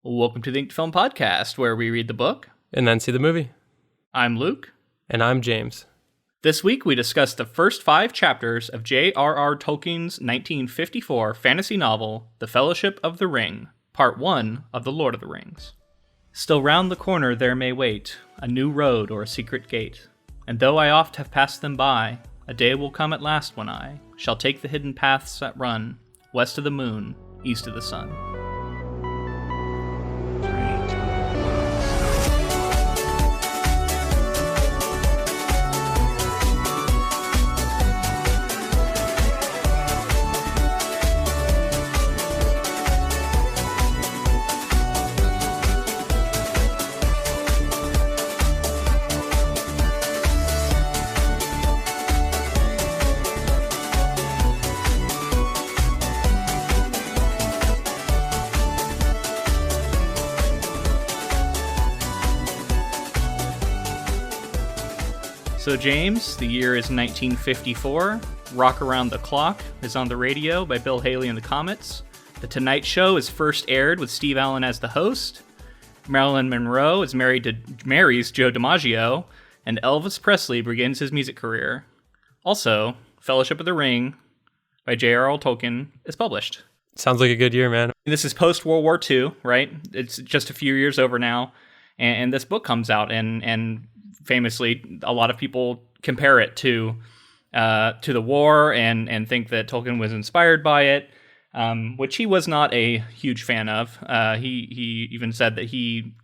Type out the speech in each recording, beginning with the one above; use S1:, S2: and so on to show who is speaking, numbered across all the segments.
S1: Welcome to the Inked Film Podcast, where we read the book
S2: and then see the movie.
S1: I'm Luke.
S2: And I'm James.
S1: This week we discuss the first 5 chapters of J.R.R. Tolkien's 1954 fantasy novel, The Fellowship of the Ring, Part 1 of The Lord of the Rings. Still round the corner there may wait a new road or a secret gate, and though I oft have passed them by, a day will come at last when I shall take the hidden paths that run west of the moon, east of the sun. So James, the year is 1954. Rock Around the Clock is on the radio by Bill Haley and the Comets. The Tonight Show is first aired with Steve Allen as the host. Marilyn Monroe is marries Joe DiMaggio, and Elvis Presley begins his music career. Also, Fellowship of the Ring by Jrl Tolkien is published.
S2: Sounds like a good year, man.
S1: This is post-World War II, right? It's just a few years over now, and this book comes out, and famously, a lot of people compare it to the war and think that Tolkien was inspired by it, which he was not a huge fan of. He even said that he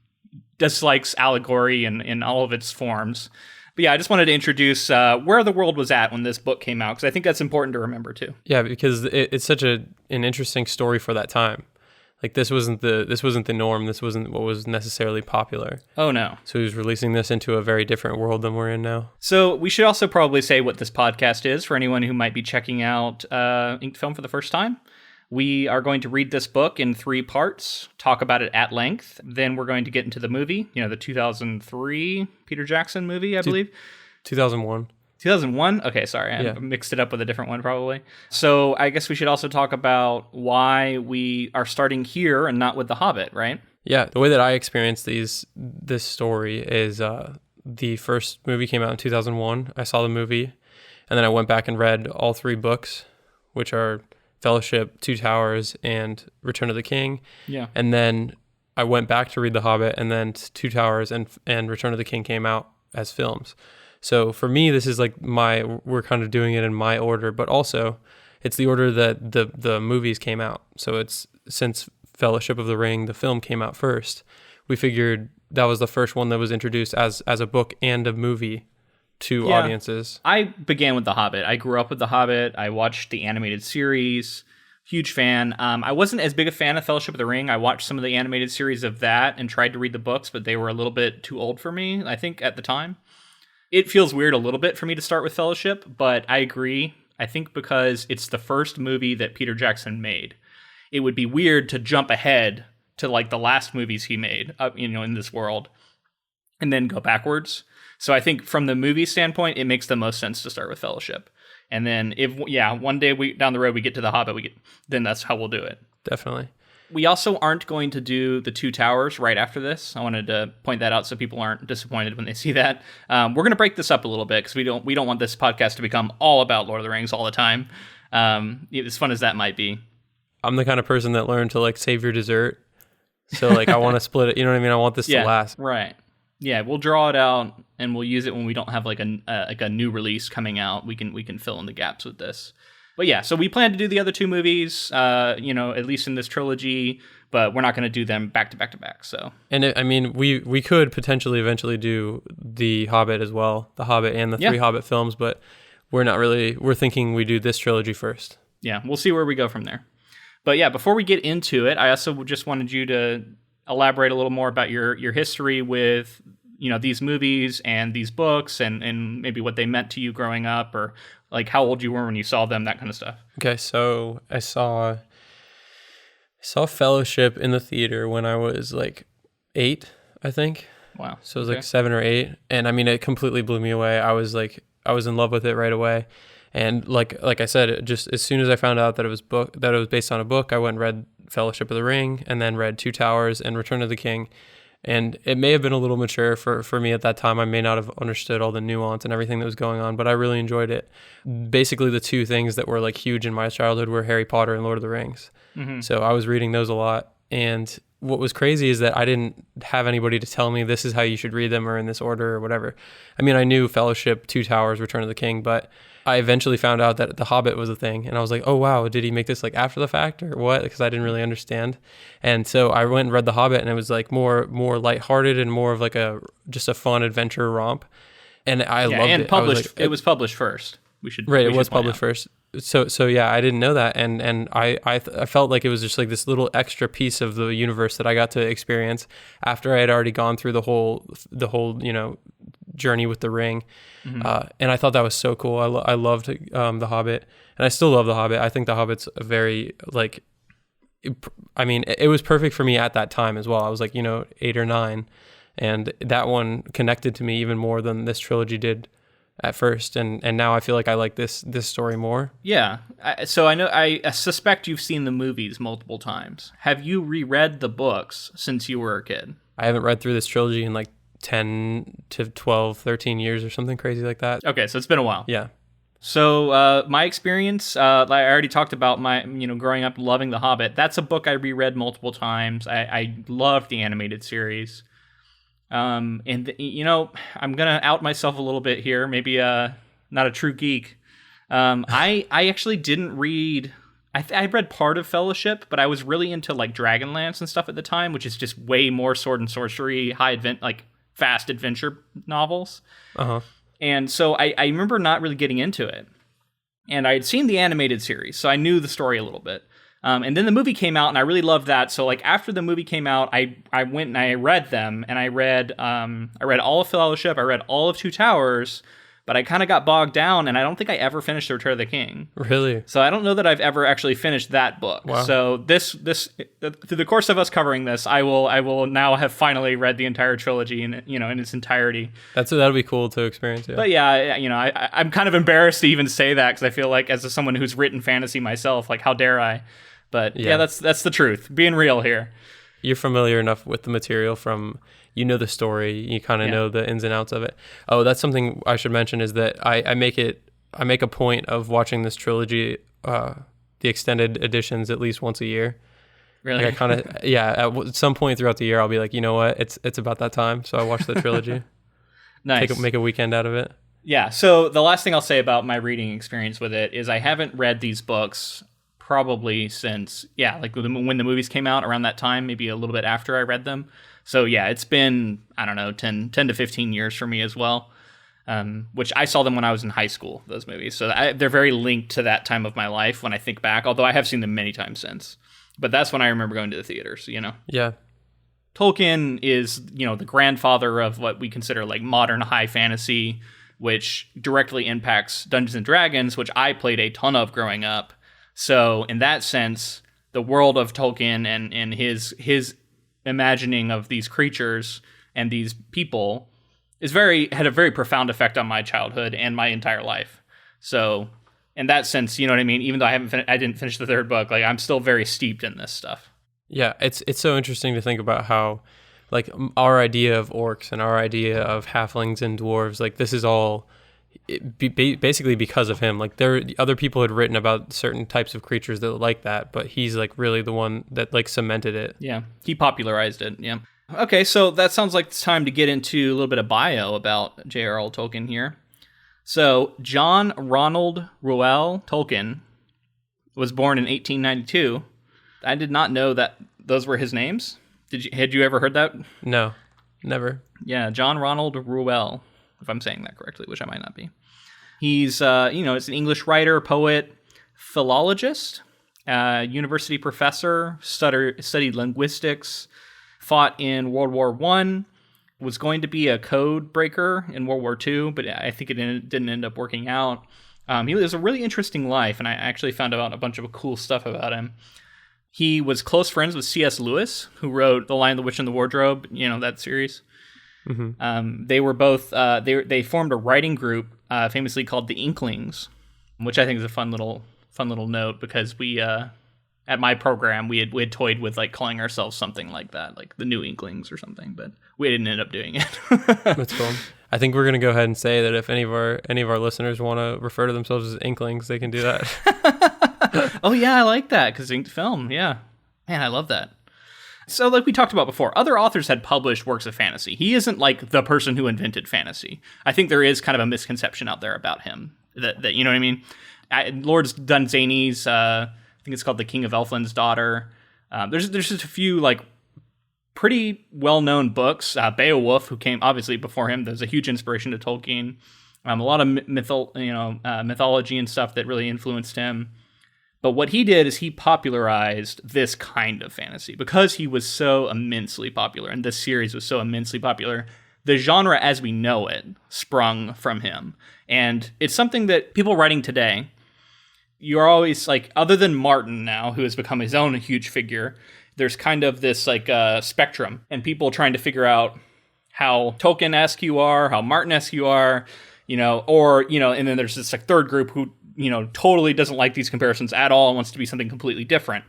S1: dislikes allegory in all of its forms. But yeah, I just wanted to introduce where the world was at when this book came out, because I think that's important to remember too.
S2: Yeah, because it's such an interesting story for that time. Like this wasn't the norm. This wasn't what was necessarily popular.
S1: Oh no!
S2: So he was releasing this into a very different world than we're in now.
S1: So we should also probably say what this podcast is for anyone who might be checking out Inked Film for the first time. We are going to read this book in 3 parts, talk about it at length. Then we're going to get into the movie. You know, the 2003 Peter Jackson movie, I believe.
S2: 2001.
S1: 2001? Okay, sorry. I mixed it up with a different one probably. So I guess we should also talk about why we are starting here and not with The Hobbit, right?
S2: Yeah, the way that I experienced this story is the first movie came out in 2001. I saw the movie, and then I went back and read all 3 books, which are Fellowship, Two Towers, and Return of the King. Yeah. And then I went back to read The Hobbit, and then Two Towers and Return of the King came out as films. So for me, this is like we're kind of doing it in my order, but also it's the order that the movies came out. So it's since Fellowship of the Ring, the film came out first, we figured that was the first one that was introduced as a book and a movie to audiences.
S1: I began with The Hobbit. I grew up with The Hobbit. I watched the animated series. Huge fan. I wasn't as big a fan of Fellowship of the Ring. I watched some of the animated series of that and tried to read the books, but they were a little bit too old for me, I think, at the time. It feels weird a little bit for me to start with Fellowship, but I agree. I think because it's the first movie that Peter Jackson made, it would be weird to jump ahead to like the last movies he made, in this world, and then go backwards. So I think from the movie standpoint, it makes the most sense to start with Fellowship. And then if one day down the road we get to The Hobbit, then that's how we'll do it.
S2: Definitely.
S1: We also aren't going to do the Two Towers right after this. I wanted to point that out so people aren't disappointed when they see that. We're going to break this up a little bit because we don't want this podcast to become all about Lord of the Rings all the time. As fun as that might be.
S2: I'm the kind of person that learned to like save your dessert. So like I want to split it. You know what I mean? I want this to last.
S1: Right. Yeah, we'll draw it out and we'll use it when we don't have like a new release coming out. We can fill in the gaps with this. But yeah, so we plan to do the other 2 movies, at least in this trilogy, but we're not going to do them back to back to back. So,
S2: and we could potentially eventually do The Hobbit as well, The Hobbit and the 3 Hobbit films, but we're not really. We're thinking we do this trilogy first.
S1: Yeah, we'll see where we go from there. But yeah, before we get into it, I also just wanted you to elaborate a little more about your history with these movies and these books and maybe what they meant to you growing up, or like how old you were when you saw them, that kind of stuff.
S2: Okay, so I saw Fellowship in the theater when I was like 8, I think.
S1: Wow.
S2: So it was like 7 or 8, and I mean it completely blew me away. I was in love with it right away. And like I said, just as soon as I found out that it was based on a book, I went and read Fellowship of the Ring, and then read Two Towers and Return of the King. And it may have been a little mature for me at that time. I may not have understood all the nuance and everything that was going on, but I really enjoyed it. Basically, the two things that were like huge in my childhood were Harry Potter and Lord of the Rings. Mm-hmm. So I was reading those a lot. And what was crazy is that I didn't have anybody to tell me this is how you should read them or in this order or whatever. I mean, I knew Fellowship, Two Towers, Return of the King, but I eventually found out that The Hobbit was a thing. And I was like, oh, wow, did he make this like after the fact or what? Because I didn't really understand. And so I went and read The Hobbit, and it was like more lighthearted and more of like just a fun adventure romp. And I loved
S1: and
S2: it.
S1: Published, it was published first.
S2: It was published first. So yeah, I didn't know that, and I felt like it was just like this little extra piece of the universe that I got to experience after I had already gone through the whole journey with the ring, and I thought that was so cool. I loved The Hobbit, and I still love The Hobbit. I think The Hobbit's a very it was perfect for me at that time as well. I was like 8 or 9, and that one connected to me even more than this trilogy did at first, and now I feel like I like this story more.
S1: Yeah. So I suspect you've seen the movies multiple times. Have you reread the books since you were a kid?
S2: I haven't read through this trilogy in like 10 to 12, 13 years or something crazy like that.
S1: Okay, so it's been a while.
S2: Yeah.
S1: So my experience, I already talked about my, growing up loving The Hobbit. That's a book I reread multiple times. I loved the animated series. I'm gonna out myself a little bit here. Maybe not a true geek. I actually didn't read. I read part of Fellowship, but I was really into like Dragonlance and stuff at the time, which is just way more sword and sorcery, fast adventure novels. And so I remember not really getting into it. And I had seen the animated series, so I knew the story a little bit. And then the movie came out, and I really loved that. So, like, after the movie came out, I went and I read them, and I read all of Fellowship, I read all of Two Towers, but I kind of got bogged down, and I don't think I ever finished The Return of the King.
S2: Really?
S1: So I don't know that I've ever actually finished that book.
S2: Wow.
S1: So this through the course of us covering this, I will now have finally read the entire trilogy in its entirety.
S2: That'll be cool to experience. Yeah.
S1: But yeah, I'm kind of embarrassed to even say that because I feel like as someone who's written fantasy myself, like how dare I? But yeah, that's the truth. Being real here.
S2: You're familiar enough with the material from, the story, you kind of know the ins and outs of it. Oh, that's something I should mention is that I make a point of watching this trilogy, the extended editions at least once a year.
S1: Really?
S2: Like I kind of, at some point throughout the year, I'll be like, you know what, it's about that time. So I watch the trilogy.
S1: Nice.
S2: Make a weekend out of it.
S1: Yeah. So the last thing I'll say about my reading experience with it is I haven't read these books probably since, when the movies came out around that time, maybe a little bit after I read them. So yeah, it's been, I don't know, 10 to 15 years for me as well, which I saw them when I was in high school, those movies. So they're very linked to that time of my life when I think back, although I have seen them many times since. But that's when I remember going to the theaters,
S2: Yeah.
S1: Tolkien is, the grandfather of what we consider like modern high fantasy, which directly impacts Dungeons and Dragons, which I played a ton of growing up. So in that sense, the world of Tolkien and his imagining of these creatures and these people had a very profound effect on my childhood and my entire life. So in that sense, you know what I mean? Even though I didn't finish the third book, like I'm still very steeped in this stuff. Yeah,
S2: it's so interesting to think about how like our idea of orcs and our idea of halflings and dwarves, like this is all basically because of him. Like other people had written about certain types of creatures that like that, but he's like really the one that like cemented it.
S1: Yeah, he popularized it. Yeah. Okay, so that sounds like it's time to get into a little bit of bio about JRL Tolkien here. So John Ronald Reuel Tolkien was born in 1892. I did not know that those were his names. Had you ever heard that?
S2: No, never.
S1: Yeah, John Ronald Reuel, if I'm saying that correctly, which I might not be. He's, it's an English writer, poet, philologist, university professor, studied linguistics, fought in World War I, was going to be a code breaker in World War II, but I think it didn't end up working out. He lives a really interesting life, and I actually found out a bunch of cool stuff about him. He was close friends with C.S. Lewis, who wrote The Lion, the Witch, and the Wardrobe, that series. Mm-hmm. They were both, they formed a writing group famously called the Inklings, which I think is a fun little note because we, at my program, we had toyed with like calling ourselves something like that, like the New Inklings or something, but we didn't end up doing it.
S2: That's cool. I think we're gonna go ahead and say that if any of our listeners want to refer to themselves as Inklings, they can do that.
S1: Oh yeah, I like that, because inked film. Yeah, man, I love that. So like we talked about before, other authors had published works of fantasy. He isn't like the person who invented fantasy. I think there is kind of a misconception out there about him that you know what I mean. Lord Dunsany's, I think it's called The King of Elfland's Daughter. There's just a few like pretty well-known books. Beowulf, who came obviously before him, there's a huge inspiration to Tolkien. A lot of mythology and stuff that really influenced him. But what he did is he popularized this kind of fantasy because he was so immensely popular, and this series was so immensely popular. The genre as we know it sprung from him. And it's something that people writing today, you're always like, other than Martin now, who has become his own huge figure, there's kind of this like spectrum, and people trying to figure out how Tolkien-esque you are, how Martin-esque you are, and then there's this like third group who, totally doesn't like these comparisons at all and wants to be something completely different.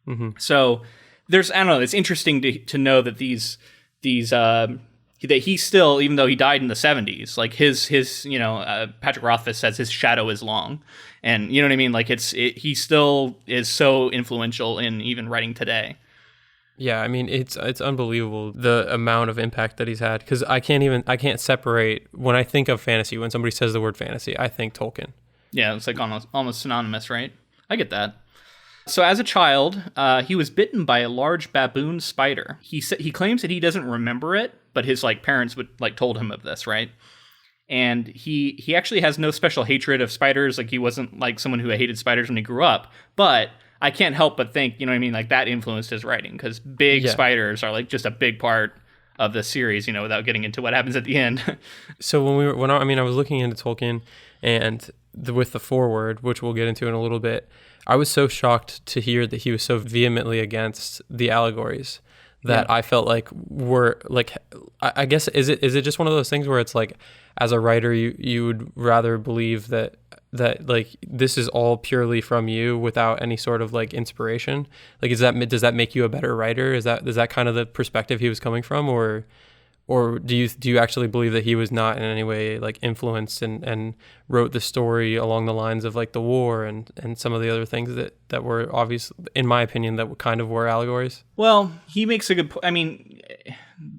S1: Mm-hmm. So there's, I don't know, it's interesting to know that that he still, even though he died in the 70s, like his Patrick Rothfuss says his shadow is long. And you know what I mean? Like he still is so influential in even writing today.
S2: Yeah, I mean, it's unbelievable the amount of impact that he's had, because I can't separate, when I think of fantasy, when somebody says the word fantasy, I think Tolkien.
S1: Yeah, it's like almost synonymous, right? I get that. So as a child, he was bitten by a large baboon spider. He claims that he doesn't remember it, but his like parents would like told him of this, right? And he actually has no special hatred of spiders. Like he wasn't like someone who hated spiders when he grew up. But I can't help but think, you know what I mean? Like that influenced his writing, because big spiders are like just a big part of the series, without getting into what happens at the end.
S2: So I was looking into Tolkien, and with the foreword, which we'll get into in a little bit, I was so shocked to hear that he was so vehemently against the allegories that I felt like were like, I guess, is it just one of those things where it's like, as a writer, you would rather believe that like this is all purely from you without any sort of like inspiration? Like, does that make you a better writer? Is that kind of the perspective he was coming from, or do you actually believe that he was not in any way like influenced and wrote the story along the lines of like the war and some of the other things that were obvious, in my opinion, that kind of were allegories?
S1: Well, he makes a good point. I mean,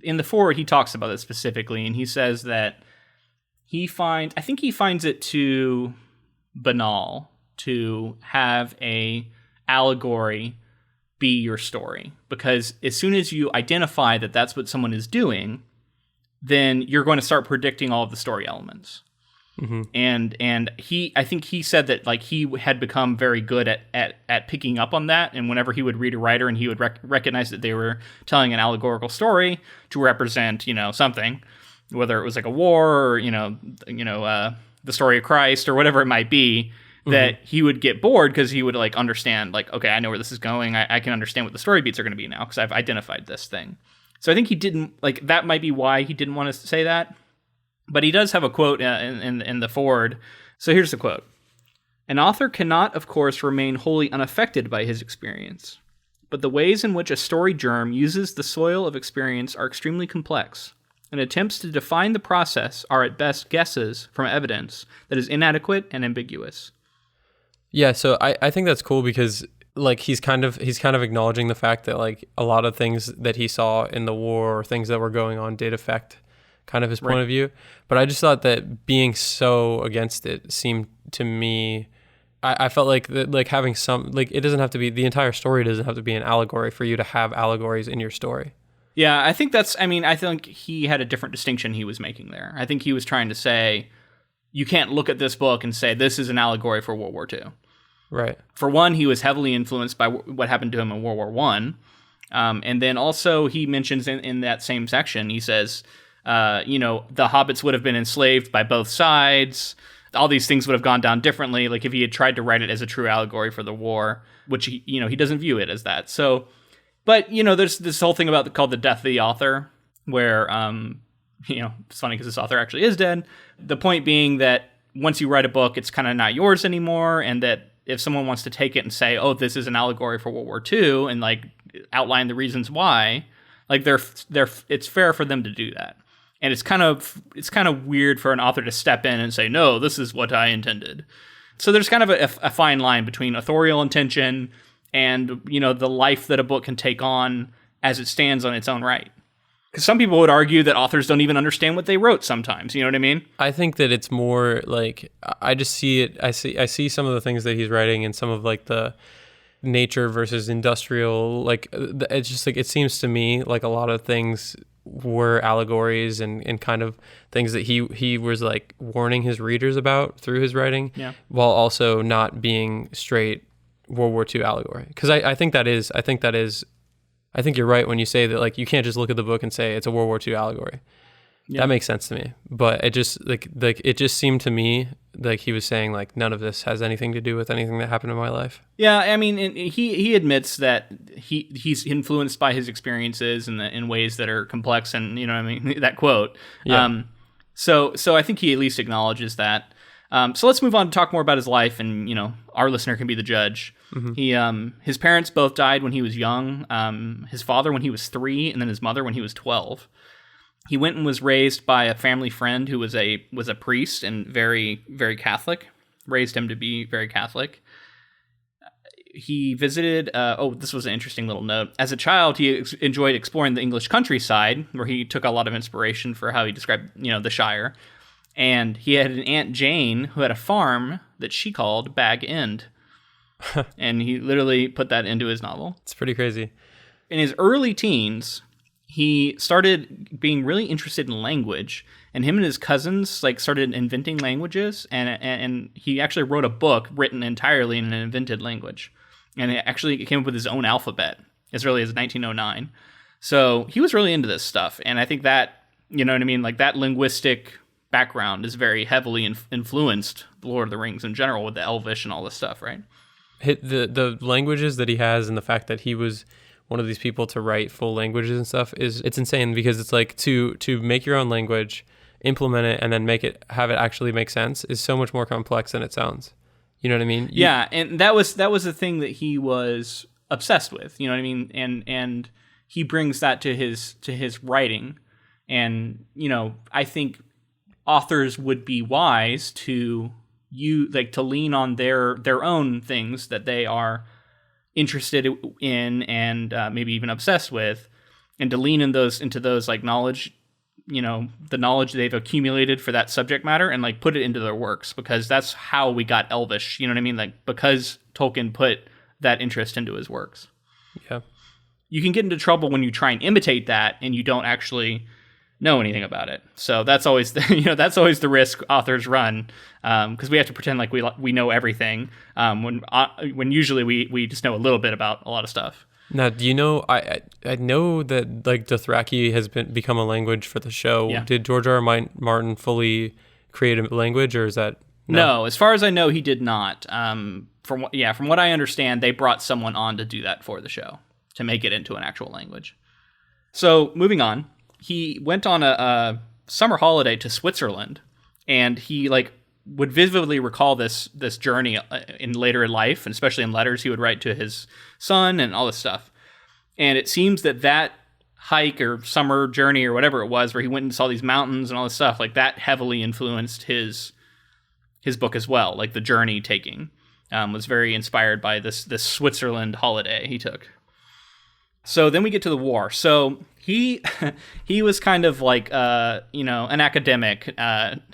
S1: in the foreword, he talks about it specifically, and he says that he finds it too banal to have a allegory be your story, because as soon as you identify that that's what someone is doing, then you're going to start predicting all of the story elements. Mm-hmm. And I think he said that like he had become very good at picking up on that, and whenever he would read a writer and he would recognize that they were telling an allegorical story to represent something, whether it was like a war or the story of Christ or whatever it might be, that he would get bored, because he would like understand, like, okay, I know where this is going. I can understand what the story beats are going to be now because I've identified this thing. So I think he didn't like, that might be why he didn't want to say that. But he does have a quote in the foreword. So here's the quote. An author cannot, of course, remain wholly unaffected by his experience, but the ways in which a story germ uses the soil of experience are extremely complex, and attempts to define the process are at best guesses from evidence that is inadequate and ambiguous.
S2: Yeah, so I think that's cool, because like he's kind of acknowledging the fact that like a lot of things that he saw in the war or things that were going on did affect kind of his point of view. But I just thought that being so against it seemed to me, I felt like that, like having some, like it doesn't have to be, the entire story doesn't have to be an allegory for you to have allegories in your story.
S1: Yeah, I think I think he had a different distinction he was making there. I think he was trying to say, you can't look at this book and say this is an allegory for World War II.
S2: Right.
S1: For one, he was heavily influenced by what happened to him in World War I. And then also he mentions in that same section, he says, the hobbits would have been enslaved by both sides. All these things would have gone down differently, like if he had tried to write it as a true allegory for the war, which he doesn't view it as that. So, but there's this whole thing called the death of the author, where it's funny because this author actually is dead. The point being that once you write a book, it's kind of not yours anymore, and that if someone wants to take it and say, oh, this is an allegory for World War II, and like outline the reasons why, like it's fair for them to do that. And it's kind of weird for an author to step in and say, no, this is what I intended. So there's kind of a fine line between authorial intention and, you know, the life that a book can take on as it stands on its own right. Because some people would argue that authors don't even understand what they wrote sometimes. You know what I mean?
S2: I think that it's more like, I just see it. I see some of the things that he's writing and some of like the nature versus industrial. Like, it's just like, it seems to me like a lot of things were allegories and kind of things that he was like warning his readers about through his writing, while also not being straight World War II allegory. Because I think you're right when you say that, like, you can't just look at the book and say it's a World War II allegory. That makes sense to me. But it just like it just seemed to me like he was saying like none of this has anything to do with anything that happened in my life. Yeah,
S1: I mean, he admits that he's influenced by his experiences in ways that are complex, and you know what I mean, that quote. Yeah. So I think he at least acknowledges that. So let's move on to talk more about his life, and you know, our listener can be the judge. Mm-hmm. His parents both died when he was young. His father when he was 3, and then his mother when he was 12. He went and was raised by a family friend who was a priest and very, very Catholic. Raised him to be very Catholic. He visited. This was an interesting little note. As a child, he enjoyed exploring the English countryside, where he took a lot of inspiration for how he described, you know, the Shire. And he had an Aunt Jane who had a farm that she called Bag End. And he literally put that into his novel.
S2: It's pretty crazy.
S1: In his early teens, he started being really interested in language, and him and his cousins like started inventing languages, and he actually wrote a book written entirely in an invented language, and it actually came up with his own alphabet as early as 1909. So he was really into this stuff, and I think that, you know what I mean, like that linguistic background is very heavily influenced Lord of the Rings in general with the Elvish and all this stuff, right?
S2: The languages that he has and the fact that he was one of these people to write full languages and stuff it's insane, because it's like to make your own language, implement it, and then have it actually make sense is so much more complex than it sounds. You know what I mean?
S1: Yeah, and that was the thing that he was obsessed with. You know what I mean? And he brings that to his writing, and you know, I think authors would be wise to lean on their own things that they are interested in and maybe even obsessed with, and to lean into those like knowledge, you know, the knowledge they've accumulated for that subject matter, and like put it into their works, because that's how we got Elvish. You know what I mean? Like, because Tolkien put that interest into his works.
S2: Yeah.
S1: You can get into trouble when you try and imitate that and you don't actually know anything about it. So that's always the risk authors run, because we have to pretend like we know everything, when usually we just know a little bit about a lot of stuff.
S2: Now, do you know? I know that like Dothraki has become a language for the show. Yeah. Did George R.R. Martin fully create a language, or is that
S1: no? As far as I know, he did not. From what I understand, they brought someone on to do that for the show, to make it into an actual language. So moving on. He went on a summer holiday to Switzerland, and he like would vividly recall this journey in later life, and especially in letters he would write to his son and all this stuff. And it seems that hike or summer journey or whatever it was, where he went and saw these mountains and all this stuff, like that heavily influenced his book as well. Like the journey taking was very inspired by this Switzerland holiday he took. So then we get to the war. So he was kind of like an academic.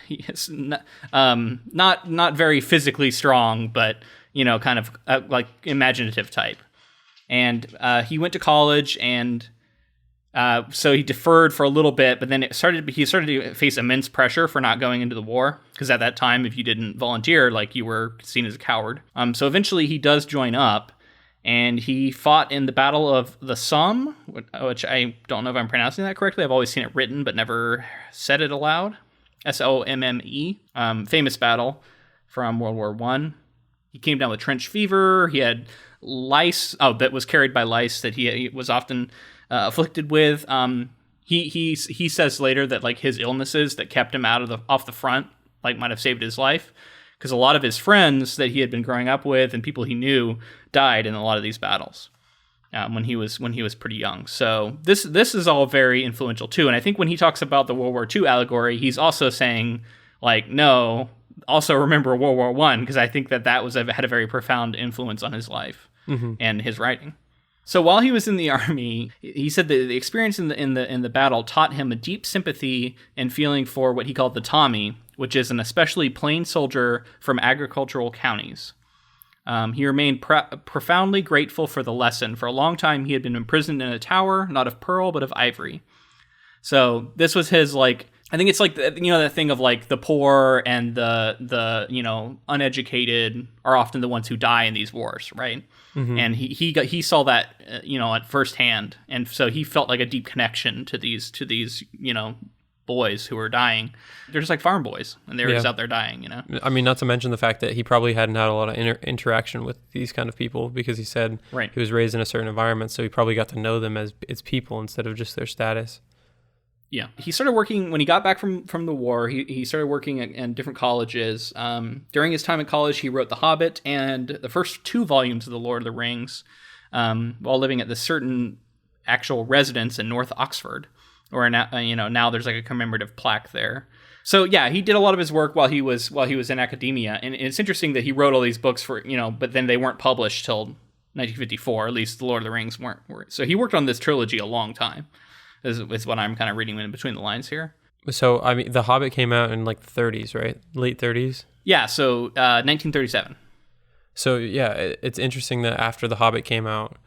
S1: He's not very physically strong, but kind of like imaginative type. And he went to college, and so he deferred for a little bit. But then he started to face immense pressure for not going into the war, because at that time, if you didn't volunteer, like you were seen as a coward. So eventually, he does join up. And he fought in the Battle of the Somme, which I don't know if I'm pronouncing that correctly. I've always seen it written, but never said it aloud. Somme. Famous battle from World War I. He came down with trench fever. He had lice. That was carried by lice that he was often afflicted with. He says later that like his illnesses that kept him off the front like might have saved his life, because a lot of his friends that he had been growing up with and people he knew died in a lot of these battles when he was pretty young. So this is all very influential too. And I think when he talks about the World War II allegory, he's also saying like, no, also remember World War I, because I think that had a very profound influence on his life and his writing. So while he was in the army, he said that the experience in the battle taught him a deep sympathy and feeling for what he called the Tommy, which is an especially plain soldier from agricultural counties. He remained profoundly grateful for the lesson. For a long time, he had been imprisoned in a tower, not of pearl, but of ivory. So this was his, like, I think it's like, that thing of like the poor and the uneducated are often the ones who die in these wars, right? Mm-hmm. And he saw that, at firsthand. And so he felt like a deep connection to these, boys who were dying. They're just like farm boys, and they were just out there dying,
S2: I mean, not to mention the fact that he probably hadn't had a lot of interaction with these kind of people, because he said he was raised in a certain environment, so he probably got to know them as people instead of just their status.
S1: Yeah. He started working, when he got back from the war, he started working in different colleges. During his time in college, he wrote The Hobbit and the first 2 volumes of The Lord of the Rings, while living at this certain actual residence in North Oxford. Or now there's like a commemorative plaque there. So yeah, he did a lot of his work while he was in academia, and it's interesting that he wrote all these books for but then they weren't published till 1954. At least The Lord of the Rings weren't. So he worked on this trilogy a long time. Is what I'm kind of reading in between the lines here.
S2: So I mean, The Hobbit came out in like the 30s, right? Late 30s.
S1: Yeah. So 1937. So
S2: yeah, it's interesting that after The Hobbit came out,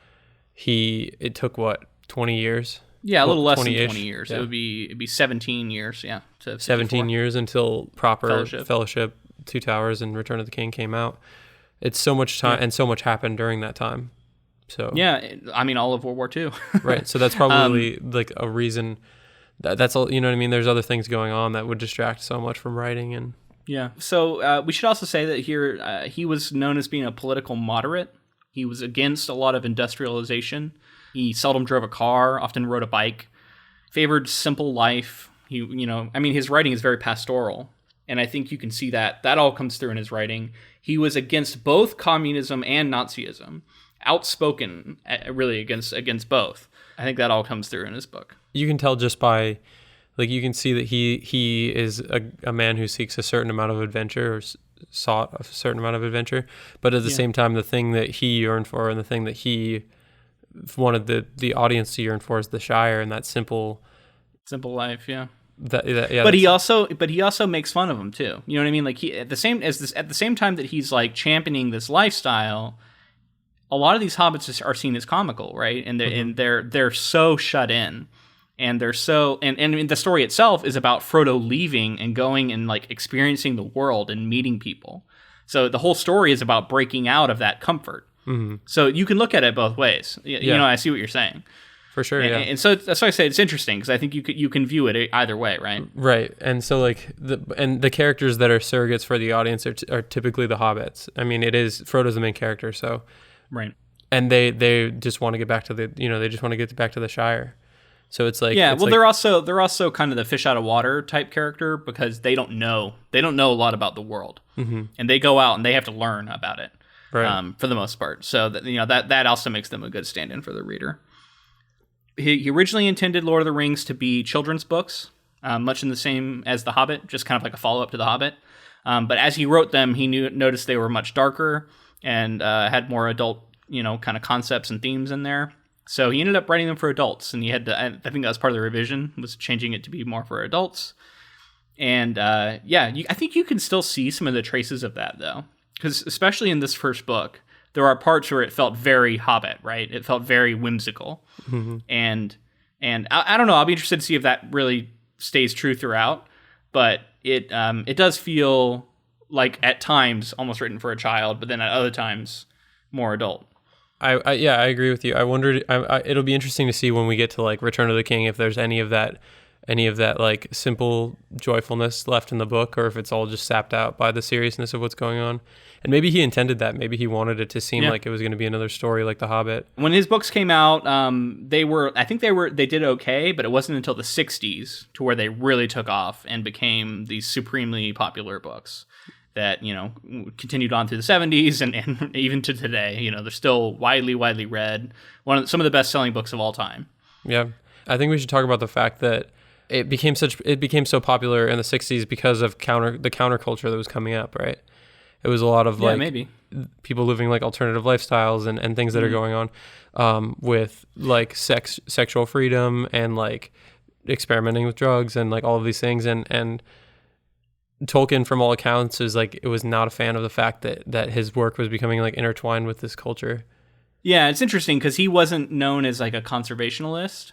S2: it took what, 20 years.
S1: Yeah, a little less than 20 years.
S2: Yeah.
S1: It'd be 17 years, to
S2: 17 years until proper Fellowship, Two Towers, and Return of the King came out. It's so much time, and so much happened during that time. So
S1: yeah, I mean, all of World War II.
S2: Right, so that's probably like a reason. That's all. You know what I mean? There's other things going on that would distract so much from writing. And
S1: yeah. So we should also say that here he was known as being a political moderate. He was against a lot of industrialization. He seldom drove a car, often rode a bike, favored simple life. His writing is very pastoral, and I think you can see that all comes through in his writing. He was against both communism and Nazism, outspoken really against both. I think that all comes through in his book.
S2: You can tell just by, like, you can see that he is a man who seeks a certain amount of adventure, or sought a certain amount of adventure, but at the same time, the thing that he yearned for and the thing that he wanted the audience to yearn for is the Shire and that simple
S1: life. Yeah.
S2: But
S1: he also makes fun of him too. You know what I mean? Like at the same time that he's like championing this lifestyle, a lot of these hobbits are seen as comical, right? And they're so shut in, and they're so and the story itself is about Frodo leaving and going and like experiencing the world and meeting people. So the whole story is about breaking out of that comfort. Mm-hmm. So you can look at it both ways. I see what you're saying.
S2: For sure,
S1: and so that's why I say it's interesting, because I think you can view it either way, right?
S2: Right, and so like the characters that are surrogates for the audience are typically the hobbits. I mean, Frodo's the main character, so
S1: right,
S2: and they just want to get back to the Shire. So it's like
S1: they're also kind of the fish out of water type character, because they don't know a lot about the world, and they go out and they have to learn about it. Right. For the most part. So that also makes them a good stand-in for the reader. He originally intended Lord of the Rings to be children's books, much in the same as The Hobbit, just kind of like a follow-up to The Hobbit. But as he wrote them, he noticed they were much darker and had more adult, kind of concepts and themes in there. So he ended up writing them for adults, and he had to, I think that was part of the revision, was changing it to be more for adults. And I think you can still see some of the traces of that, though. Because especially in this first book, there are parts where it felt very Hobbit, right? It felt very whimsical. Mm-hmm. And I don't know, I'll be interested to see if that really stays true throughout. But it does feel like at times almost written for a child, but then at other times more adult.
S2: I agree with you. I wondered, it'll be interesting to see when we get to like Return of the King if there's any of that like simple joyfulness left in the book, or if it's all just sapped out by the seriousness of what's going on. And maybe he intended that. Maybe he wanted it to seem like it was going to be another story like The Hobbit.
S1: When his books came out, they did okay, but it wasn't until the 60s to where they really took off and became these supremely popular books. that, continued on through the 70s and even to today. They're still widely read. Some of the best-selling books of all time.
S2: Yeah. I think we should talk about the fact that it became so popular in the 60s because of the counterculture that was coming up, right? It was a lot of
S1: maybe
S2: people living like alternative lifestyles and things that are going on with like sexual freedom and like experimenting with drugs and like all of these things. And Tolkien, from all accounts, was not a fan of the fact that his work was becoming like intertwined with this culture.
S1: Yeah, it's interesting because he wasn't known as like a conservationalist.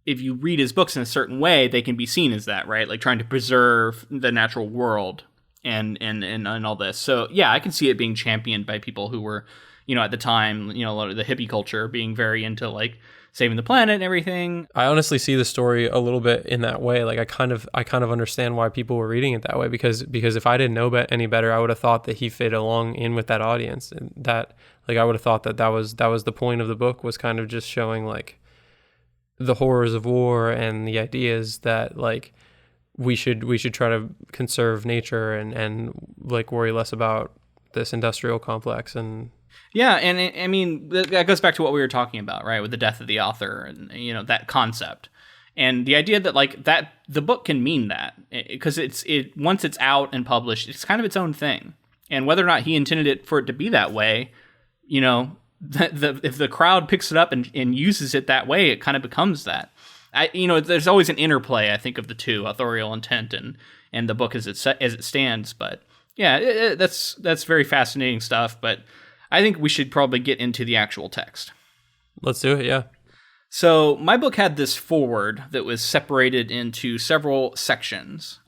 S1: If you read his books in a certain way, they can be seen as that, right? Like trying to preserve the natural world and all this. So yeah, I can see it being championed by people who were, at the time, a lot of the hippie culture being very into like saving the planet and everything.
S2: I honestly see the story a little bit in that way. Like I kind of understand why people were reading it that way, because if I didn't know any better, I would have thought that he fit along in with that audience, and that like I would have thought that was the point of the book, was kind of just showing like the horrors of war and the ideas that like we should try to conserve nature and like worry less about this industrial complex. And
S1: yeah, and I mean, that goes back to what we were talking about, right, with the death of the author and, that concept. And the idea that, like, that the book can mean that, because once it's out and published, it's kind of its own thing. And whether or not he intended it for it to be that way, if the crowd picks it up and uses it that way, it kind of becomes that. There's always an interplay, I think, of the two, authorial intent and the book as it stands. But yeah, that's very fascinating stuff. But I think we should probably get into the actual text.
S2: Let's do it, yeah.
S1: So my book had this foreword that was separated into several sections.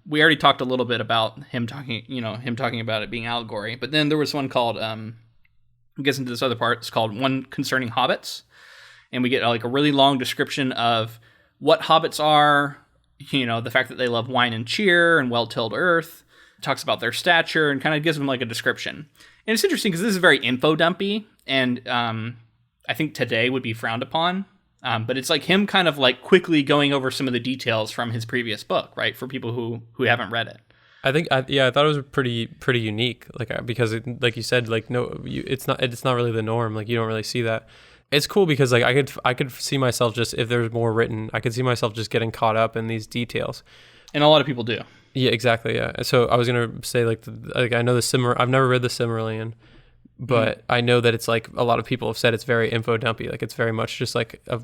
S1: We already talked a little bit about him talking about it being allegory, but then there was one called, it gets into this other part, it's called One Concerning Hobbits, and we get like a really long description of what hobbits are, the fact that they love wine and cheer and well-tilled earth, talks about their stature, and kind of gives them like a description. And it's interesting because this is very info dumpy, and I think today would be frowned upon. But it's like him kind of like quickly going over some of the details from his previous book, right? For people who haven't read it.
S2: I thought it was pretty unique, like because like you said, like it's not really the norm. Like you don't really see that. It's cool because like I could see myself, just if there's more written, I could see myself just getting caught up in these details.
S1: And a lot of people do.
S2: Yeah, exactly. Yeah. So I was gonna say like I know I've never read the Silmarillion, but I know that it's like a lot of people have said it's very info dumpy. Like it's very much just like a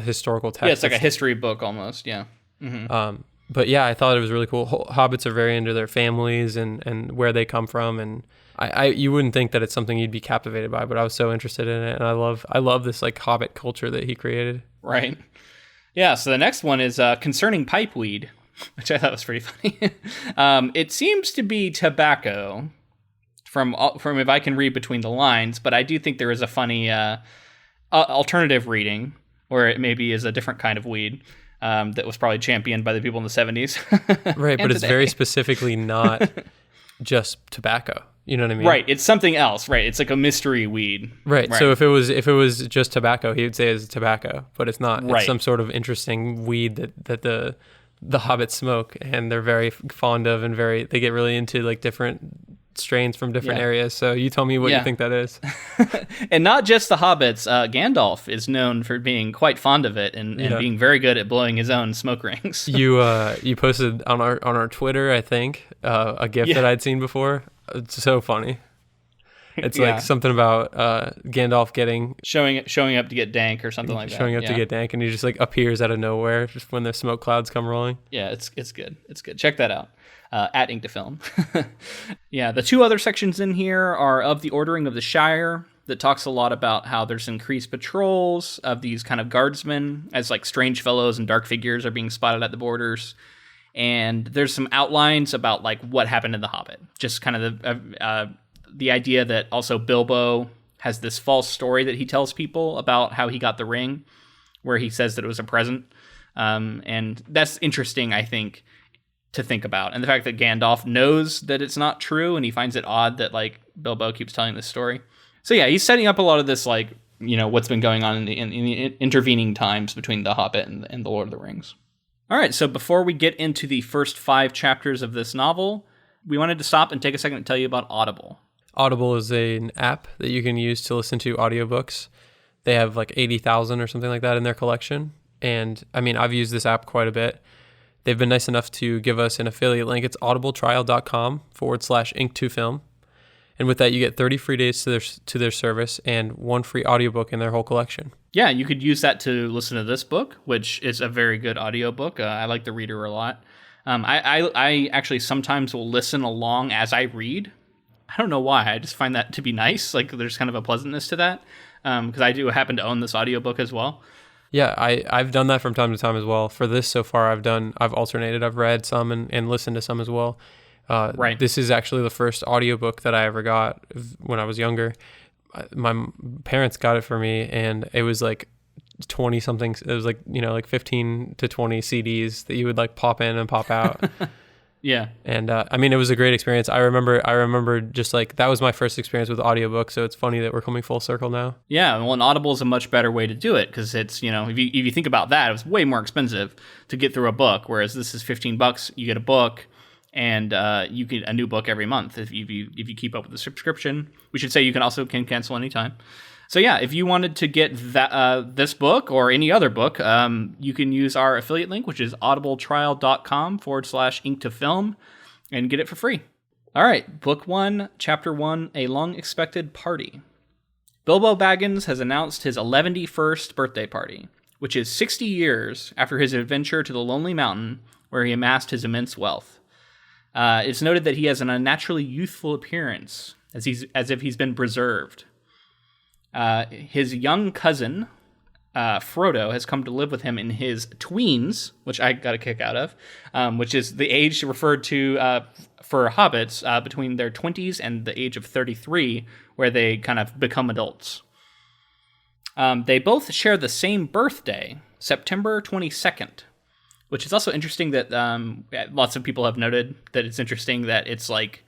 S2: historical text.
S1: Yeah, it's like a history book almost. Yeah.
S2: Mm-hmm. But yeah, I thought it was really cool. Hobbits are very into their families and where they come from, and you wouldn't think that it's something you'd be captivated by, but I was so interested in it, and I love this like Hobbit culture that he created.
S1: Right. Yeah. So the next one is Concerning Pipeweed, which I thought was pretty funny. It seems to be tobacco, from if I can read between the lines, but I do think there is a funny alternative reading where it maybe is a different kind of weed. That was probably championed by the people in the 70s.
S2: Right, but it's very specifically not just tobacco. You know what I mean?
S1: Right, it's something else. Right, it's like a mystery weed.
S2: Right. So if it was just tobacco, he would say it's tobacco, but it's not. Right. It's some sort of interesting weed that the hobbits smoke, and they're very fond of, and they get really into like different strains from different areas. So you tell me what you think that is.
S1: And not just the hobbits. Gandalf is known for being quite fond of it and being very good at blowing his own smoke rings.
S2: You posted on our Twitter, I think, a GIF that I'd seen before. It's so funny. It's like something about Gandalf
S1: showing up to get dank or something like that.
S2: Showing up to get dank, and he just like appears out of nowhere just when the smoke clouds come rolling.
S1: Yeah, it's good. It's good. Check that out. At Ink to Film. Yeah, the two other sections in here are of the ordering of the Shire, that talks a lot about how there's increased patrols of these kind of guardsmen, as like strange fellows and dark figures are being spotted at the borders. And there's some outlines about like what happened in The Hobbit. Just kind of the idea that also Bilbo has this false story that he tells people about how he got the ring, where he says that it was a present. And that's interesting, I think, to think about. And the fact that Gandalf knows that it's not true, and he finds it odd that like Bilbo keeps telling this story. So yeah, he's setting up a lot of this, like, what's been going on in the intervening times between The Hobbit and The Lord of the Rings. All right, so before we get into the first 5 chapters of this novel, We wanted to stop and take a second to tell you about Audible.
S2: Audible is an app that you can use to listen to audiobooks. They have like 80,000 or something like that in their collection. And I mean, I've used this app quite a bit. They've been nice enough to give us an affiliate link. It's audibletrial.com/ink2film. And with that, you get 30 free days to their service and one free audiobook in their whole collection.
S1: Yeah, you could use that to listen to this book, which is a very good audiobook. I like the reader a lot. I actually sometimes will listen along as I read. I don't know why. I just find that to be nice. Like, there's kind of a pleasantness to that, because I do happen to own this audiobook as well.
S2: Yeah, I've done that from time to time as well. For this so far, I've alternated. I've read some and listened to some as well. Right. This is actually the first audiobook that I ever got when I was younger. My parents got it for me, and it was like 20 something. It was like, like 15 to 20 CDs that you would like pop in and pop out.
S1: Yeah.
S2: And I mean, it was a great experience. I remember just like, that was my first experience with audiobooks. So it's funny that we're coming full circle now.
S1: Yeah. Well, and Audible is a much better way to do it, because it's, if you think about that, it was way more expensive to get through a book. Whereas this is $15, you get a book, and you get a new book every month if you keep up with the subscription. We should say you can cancel anytime. So yeah, if you wanted to get that this book or any other book, you can use our affiliate link, which is audibletrial.com/ink2film, and get it for free. All right, Book 1, Chapter 1, A Long Expected Party. Bilbo Baggins has announced his 11th birthday party, which is 60 years after his adventure to the Lonely Mountain, where he amassed his immense wealth. It's noted that he has an unnaturally youthful appearance, as if he's been preserved. His young cousin, Frodo, has come to live with him in his tweens, which I got a kick out of, which is the age referred to for hobbits between their 20s and the age of 33, where they kind of become adults. They both share the same birthday, September 22nd, which is also interesting that lots of people have noted that it's interesting that it's like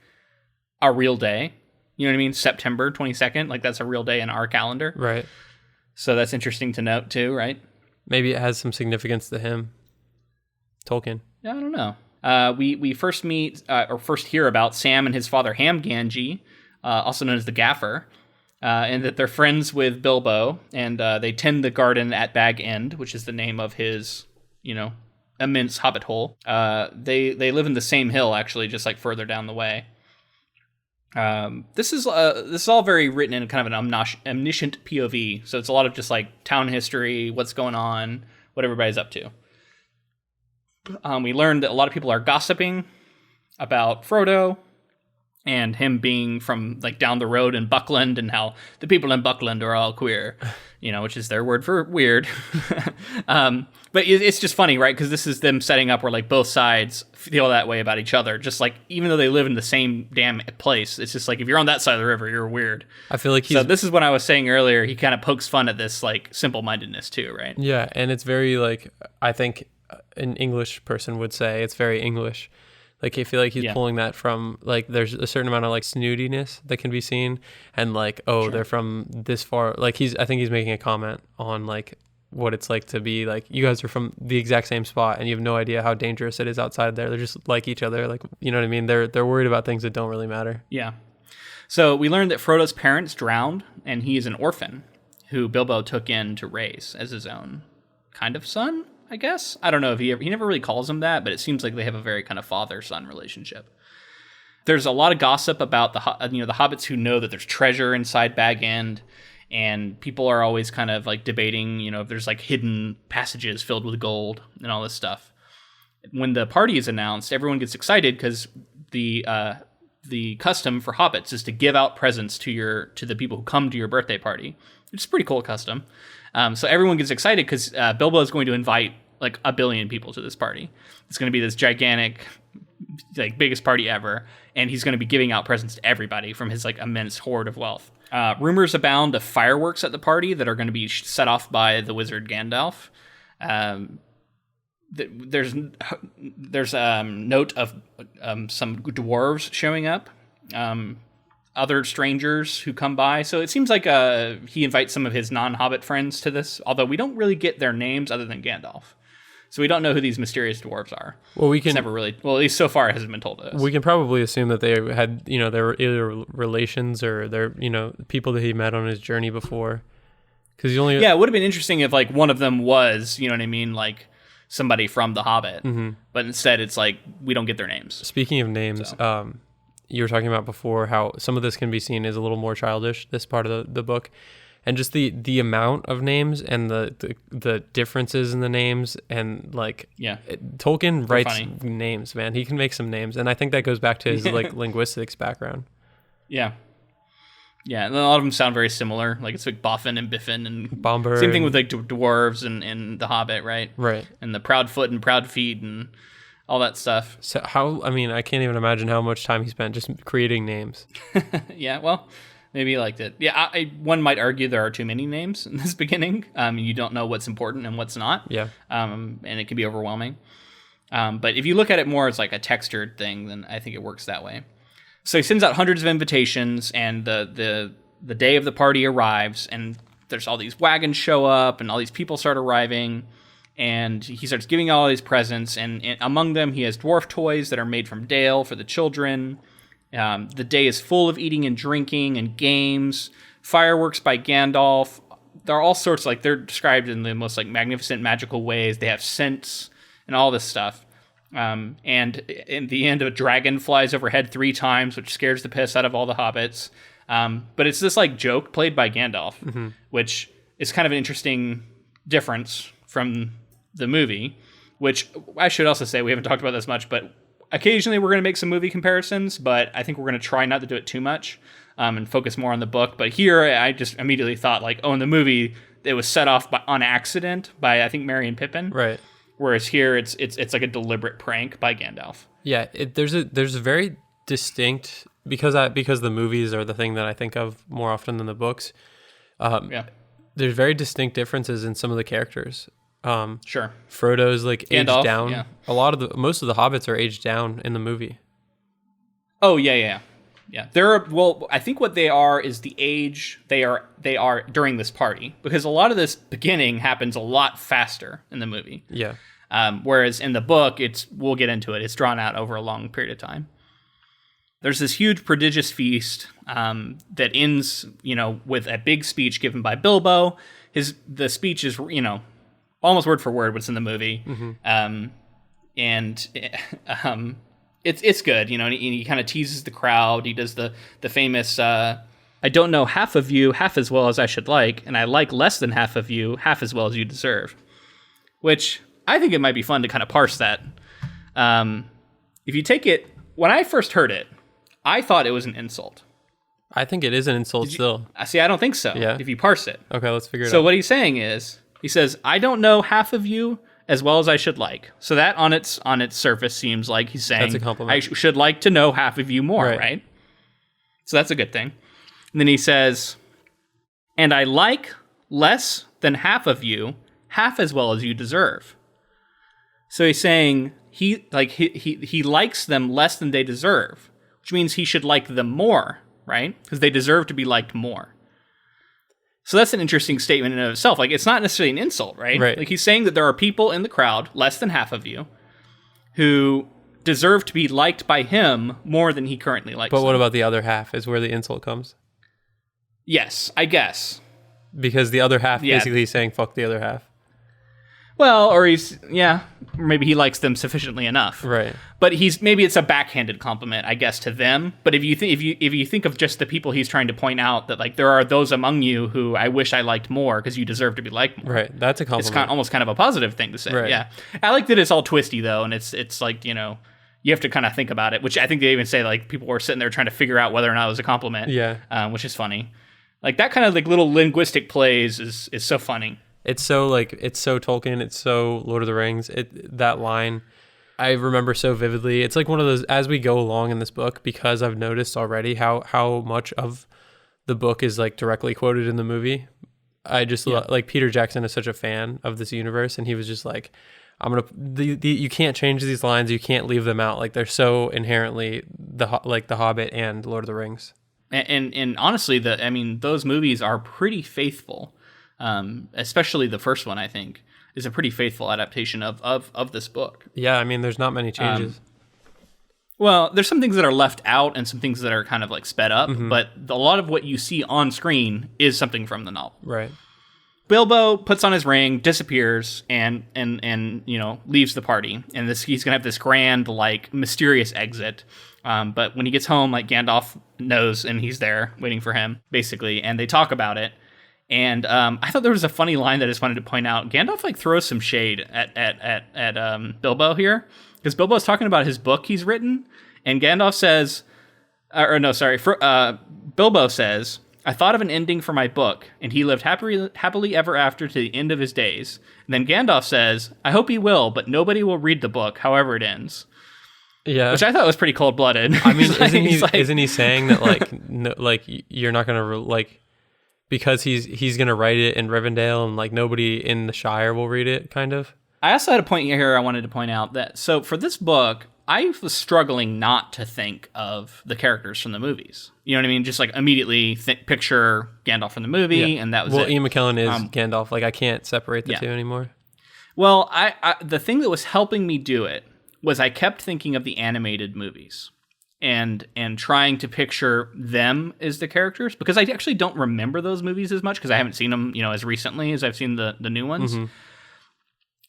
S1: a real day. You know what I mean? September 22nd, like that's a real day in our calendar.
S2: Right.
S1: So that's interesting to note too, right?
S2: Maybe it has some significance to him. Tolkien.
S1: Yeah, I don't know. We first meet, or first hear about Sam and his father Hamganji, also known as the Gaffer, and that they're friends with Bilbo, and they tend the garden at Bag End, which is the name of his, immense hobbit hole. They live in the same hill, actually, just like further down the way. This is all very written in kind of an omniscient POV, so it's a lot of just like town history, what's going on, what everybody's up to. We learned that a lot of people are gossiping about Frodo and him being from like down the road in Buckland, and how the people in Buckland are all queer, which is their word for weird. But it's just funny, right? Because this is them setting up where like both sides feel that way about each other. Just like, even though they live in the same damn place, it's just like, if you're on that side of the river, you're weird.
S2: I feel like
S1: so this is what I was saying earlier. He kind of pokes fun at this like simple-mindedness too, right?
S2: Yeah, and it's very like, I think an English person would say it's very English. Like, I feel like he's pulling that from, like, there's a certain amount of, like, snootiness that can be seen. And, like, sure, they're from this far. Like, I think he's making a comment on, like, what it's like to be, like, you guys are from the exact same spot, and you have no idea how dangerous it is outside there. They're just like each other. Like, you know what I mean? They're worried about things that don't really matter. Yeah.
S1: So we learned that Frodo's parents drowned, and he is an orphan who Bilbo took in to raise as his own kind of son, I guess. I don't know if he never really calls him that, but it seems like they have a very kind of father-son relationship. There's a lot of gossip about the hobbits who know that there's treasure inside Bag End, and people are always kind of like debating, if there's like hidden passages filled with gold and all this stuff. When the party is announced, everyone gets excited because the custom for hobbits is to give out presents to the people who come to your birthday party. It's a pretty cool custom. So everyone gets excited because Bilbo is going to invite like 1 billion people to this party. It's going to be this gigantic, like biggest party ever, and he's going to be giving out presents to everybody from his like immense hoard of wealth. Rumors abound of fireworks at the party that are going to be set off by the wizard Gandalf. There's note of some dwarves showing up. Other strangers who come by. So it seems like he invites some of his non-Hobbit friends to this, although we don't really get their names other than Gandalf. So we don't know who these mysterious dwarves are.
S2: Well,
S1: It's never really, well, at least so far it hasn't been told to us.
S2: We can probably assume that they had, they were either relations or they're, people that he met on his journey before. Because he only...
S1: Yeah, it would have been interesting if, like, one of them was, you know what I mean, like, somebody from The Hobbit. Mm-hmm. But instead, it's like, we don't get their names.
S2: Speaking of names, you were talking about before how some of this can be seen as a little more childish, this part of the book. And just the amount of names and the differences in the names and like Tolkien writes names, man. He can make some names, and I think that goes back to his like linguistics background.
S1: Yeah, and a lot of them sound very similar. Like it's like Boffin and Biffin and
S2: Bomber.
S1: Same thing with like dwarves and the Hobbit, right?
S2: Right.
S1: And the proud foot and proud feet and all that stuff.
S2: So I can't even imagine how much time he spent just creating names.
S1: Yeah, well. Maybe he liked it. Yeah, one might argue there are too many names in this beginning. You don't know what's important and what's not.
S2: Yeah.
S1: And it can be overwhelming. But if you look at it more as like a textured thing, then I think it works that way. So he sends out hundreds of invitations, and the day of the party arrives, and there's all these wagons show up, and all these people start arriving, and he starts giving all these presents, and among them he has dwarf toys that are made from Dale for the children. The day is full of eating and drinking and games, fireworks by Gandalf. There are all sorts, like they're described in the most like magnificent magical ways. They have scents and all this stuff. And in the end, a dragon flies overhead 3 times, which scares the piss out of all the hobbits. But it's this like joke played by Gandalf, which is kind of an interesting difference from the movie, which I should also say, we haven't talked about this much, but occasionally we're going to make some movie comparisons, but I think we're going to try not to do it too much and focus more on the book. But here I just immediately thought like, in the movie, it was set off on accident by, I think, Merry and Pippin.
S2: Right.
S1: Whereas here it's like a deliberate prank by Gandalf.
S2: Yeah, there's a very distinct, because the movies are the thing that I think of more often than the books. There's very distinct differences in some of the characters.
S1: Sure.
S2: Frodo's like
S1: Gandalf,
S2: aged down.
S1: Yeah.
S2: Most of the hobbits are aged down in the movie.
S1: Oh yeah. I think what they are is the age they are during this party, because a lot of this beginning happens a lot faster in the movie.
S2: Yeah.
S1: Whereas in the book, we'll get into it. It's drawn out over a long period of time. There's this huge prodigious feast that ends, with a big speech given by Bilbo. The speech is, almost word for word what's in the movie. Mm-hmm. It's good, and he kind of teases the crowd. He does the famous, I don't know half of you half as well as I should like, and I like less than half of you half as well as you deserve. Which, I think it might be fun to kind of parse that. If you take it, when I first heard it, I thought it was an insult.
S2: I think it is an insult still.
S1: See, I don't think so, if you parse it.
S2: Okay, let's figure it out.
S1: So what he's saying is, he says, I don't know half of you as well as I should like. So that on its surface seems like he's saying,
S2: that's a compliment.
S1: I should like to know half of you more, right? So that's a good thing. And then he says, and I like less than half of you half as well as you deserve. So he's saying he likes them less than they deserve, which means he should like them more, right? Because they deserve to be liked more. So that's an interesting statement in and of itself. Like, it's not necessarily an insult, right? Like, he's saying that there are people in the crowd, less than half of you, who deserve to be liked by him more than he currently likes
S2: But what
S1: them.
S2: about the other half is where the insult comes?
S1: Yes, I guess.
S2: Because the other half basically saying, fuck the other half.
S1: Well, or maybe he likes them sufficiently enough.
S2: Right.
S1: But maybe it's a backhanded compliment, I guess, to them. But if you think of just the people he's trying to point out, that like there are those among you who I wish I liked more because you deserve to be liked more.
S2: Right. That's a compliment.
S1: It's almost kind of a positive thing to say.
S2: Right.
S1: Yeah. I like that it's all twisty though, and it's like, you have to kind of think about it, which I think they even say like people were sitting there trying to figure out whether or not it was a compliment.
S2: Yeah.
S1: Which is funny. Like that kind of like little linguistic plays is so funny.
S2: It's so Tolkien, it's so Lord of the Rings. That line, I remember so vividly. It's like one of those, as we go along in this book, because I've noticed already how much of the book is like directly quoted in the movie. I just like Peter Jackson is such a fan of this universe, and he was just like, you can't change these lines, you can't leave them out. Like they're so inherently the Hobbit and Lord of the Rings.
S1: And honestly, those movies are pretty faithful. Especially the first one, I think. is a pretty faithful adaptation of this book.
S2: Yeah, I mean, there's not many changes.
S1: Well, there's some things that are left out and some things that are kind of like sped up, but a lot of what you see on screen is something from the novel.
S2: Right.
S1: Bilbo puts on his ring, disappears, and leaves the party. And he's gonna have this grand, like, mysterious exit. But when he gets home, like, Gandalf knows, and he's there waiting for him, basically. And they talk about it. And I thought there was a funny line that I just wanted to point out. Gandalf like throws some shade at Bilbo here, because Bilbo's talking about his book he's written, and Gandalf says, Bilbo says, "I thought of an ending for my book, and he lived happily ever after to the end of his days." And then Gandalf says, "I hope he will, but nobody will read the book, however it ends."
S2: Yeah,
S1: which I thought was pretty cold-blooded.
S2: I mean, isn't he saying that like no, like you're not gonna like. Because he's gonna write it in Rivendell and like nobody in the Shire will read it, kind of.
S1: I also had a point here I wanted to point out that so for this book, I was struggling not to think of the characters from the movies. You know what I mean? Just like immediately picture Gandalf from the movie, and that was it.
S2: Well, Ian McKellen is Gandalf. Like I can't separate the two anymore.
S1: Well, I the thing that was helping me do it was I kept thinking of the animated movies. And trying to picture them as the characters, because I actually don't remember those movies as much because I haven't seen them, as recently as I've seen the new ones.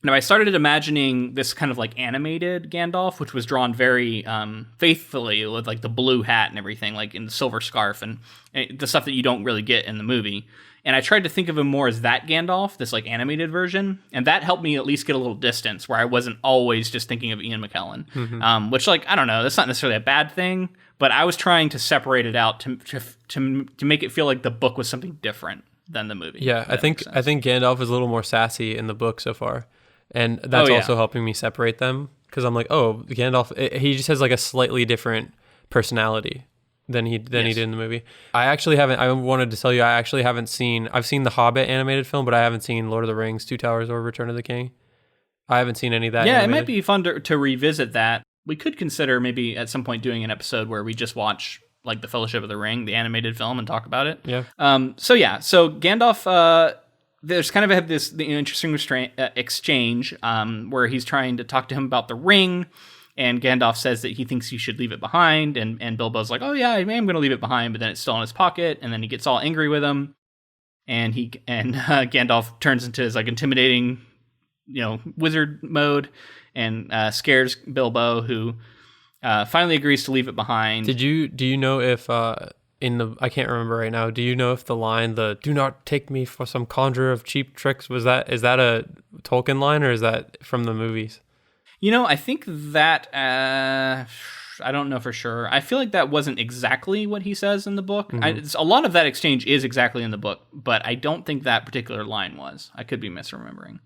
S1: Now I started imagining this kind of like animated Gandalf, which was drawn very faithfully with like the blue hat and everything, like in the silver scarf and the stuff that you don't really get in the movie. And I tried to think of him more as that Gandalf, this like animated version, and that helped me at least get a little distance where I wasn't always just thinking of Ian McKellen, which like I don't know, that's not necessarily a bad thing, but I was trying to separate it out to make it feel like the book was something different than the movie.
S2: Yeah, I think Gandalf is a little more sassy in the book so far, and that's also helping me separate them because I'm like, oh, Gandalf, he just has like a slightly different personality than he did in the movie. I wanted to tell you, I've seen the Hobbit animated film, but I haven't seen Lord of the Rings, Two Towers, or Return of the King. I haven't seen any of that.
S1: Yeah,
S2: animated.
S1: It might be fun to revisit that. We could consider maybe at some point doing an episode where we just watch like the Fellowship of the Ring, the animated film, and talk about it.
S2: Yeah.
S1: So Gandalf, there's kind of this interesting exchange where he's trying to talk to him about the ring. And Gandalf says that he thinks he should leave it behind, and Bilbo's like, "Oh yeah, I am going to leave it behind," but then it's still in his pocket, and then he gets all angry with him, and Gandalf turns into his like intimidating, wizard mode, and scares Bilbo, who finally agrees to leave it behind.
S2: Do you know if I can't remember right now. Do you know if the line, the "Do not take me for some conjurer of cheap tricks," is that a Tolkien line or is that from the movies?
S1: I think that, I don't know for sure. I feel like that wasn't exactly what he says in the book. A lot of that exchange is exactly in the book, but I don't think that particular line was. I could be misremembering.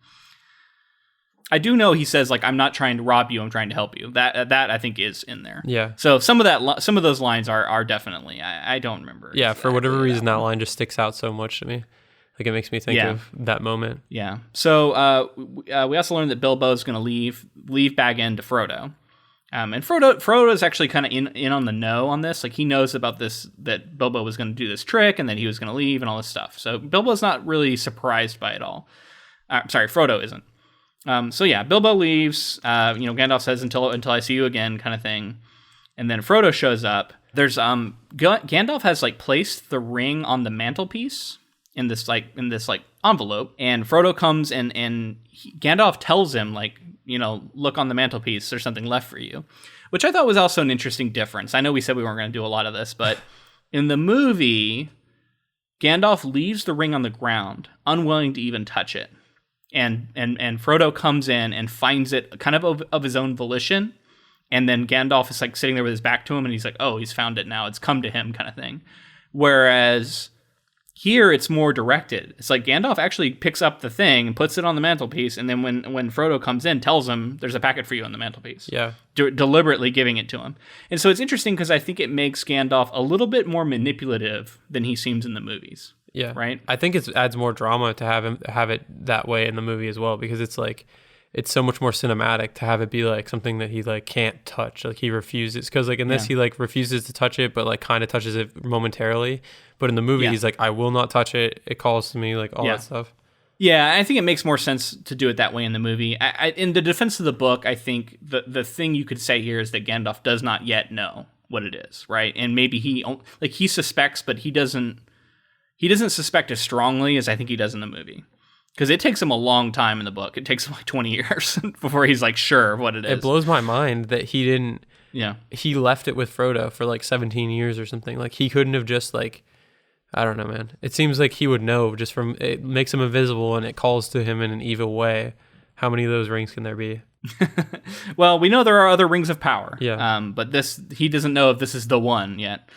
S1: I do know he says, like, "I'm not trying to rob you, I'm trying to help you." That I think is in there.
S2: Yeah.
S1: So some of those lines are definitely, I don't remember.
S2: Yeah, for whatever reason, that line just sticks out so much to me. Like, it makes me think of that moment.
S1: Yeah. So we also learned that Bilbo's going to leave Bag-End to Frodo. And Frodo is actually kind of in on the know on this. Like, he knows about this, that Bilbo was going to do this trick and that he was going to leave and all this stuff. So Bilbo's not really surprised by it all. Frodo isn't. Bilbo leaves. Gandalf says, until I see you again, kind of thing. And then Frodo shows up. There's Gandalf has like placed the ring on the mantelpiece in this envelope, and Frodo comes and Gandalf tells him, like, look on the mantelpiece, there's something left for you, which I thought was also an interesting difference. I know we said we weren't going to do a lot of this, but in the movie, Gandalf leaves the ring on the ground, unwilling to even touch it, and Frodo comes in and finds it kind of his own volition, and then Gandalf is like sitting there with his back to him, and he's like, oh, he's found it now, it's come to him, kind of thing. Whereas here, it's more directed. It's like Gandalf actually picks up the thing and puts it on the mantelpiece, and then when Frodo comes in, tells him, there's a packet for you on the mantelpiece. Yeah. Deliberately giving it to him. And so it's interesting because I think it makes Gandalf a little bit more manipulative than he seems in the movies.
S2: Yeah.
S1: Right?
S2: I think it adds more drama to have it that way in the movie as well, because it's like, it's so much more cinematic to have it be like something that he like can't touch, like he refuses, because like in this he like refuses to touch it but like kind of touches it momentarily, but in the movie he's like, I will not touch it, it calls to me, like all that stuff.
S1: Yeah, I think it makes more sense to do it that way in the movie. In the defense of the book, I think the thing you could say here is that Gandalf does not yet know what it is, right? And maybe he suspects, but he doesn't suspect as strongly as I think he does in the movie. Because it takes him a long time in the book. It takes him like 20 years before he's like sure of what it is.
S2: It blows my mind that he didn't.
S1: Yeah.
S2: He left it with Frodo for like 17 years or something. Like he couldn't have just like, I don't know, man. It seems like he would know just from, it makes him invisible and it calls to him in an evil way. How many of those rings can there be?
S1: Well, we know there are other rings of power.
S2: Yeah.
S1: But he doesn't know if this is the one yet.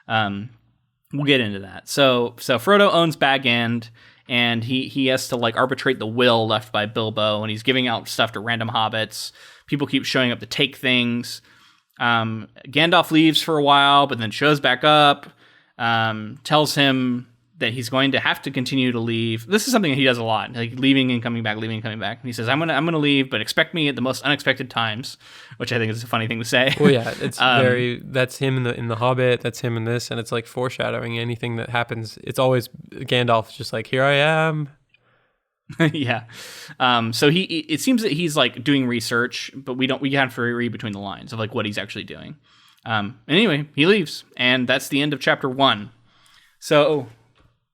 S1: We'll get into that. So Frodo owns Bag End, and he has to like arbitrate the will left by Bilbo, and he's giving out stuff to random hobbits. People keep showing up to take things. Gandalf leaves for a while, but then shows back up, tells him that he's going to have to continue to leave. This is something that he does a lot, like leaving and coming back, leaving and coming back. And he says, I'm gonna leave, but expect me at the most unexpected times, which I think is a funny thing to say.
S2: Well, yeah, it's that's him in the Hobbit, that's him in this, and it's like foreshadowing anything that happens. It's always Gandalf's just like, here I am.
S1: Yeah. So it seems that he's like doing research, but we have to read between the lines of like what he's actually doing. Anyway, he leaves, and that's the end of chapter 1. So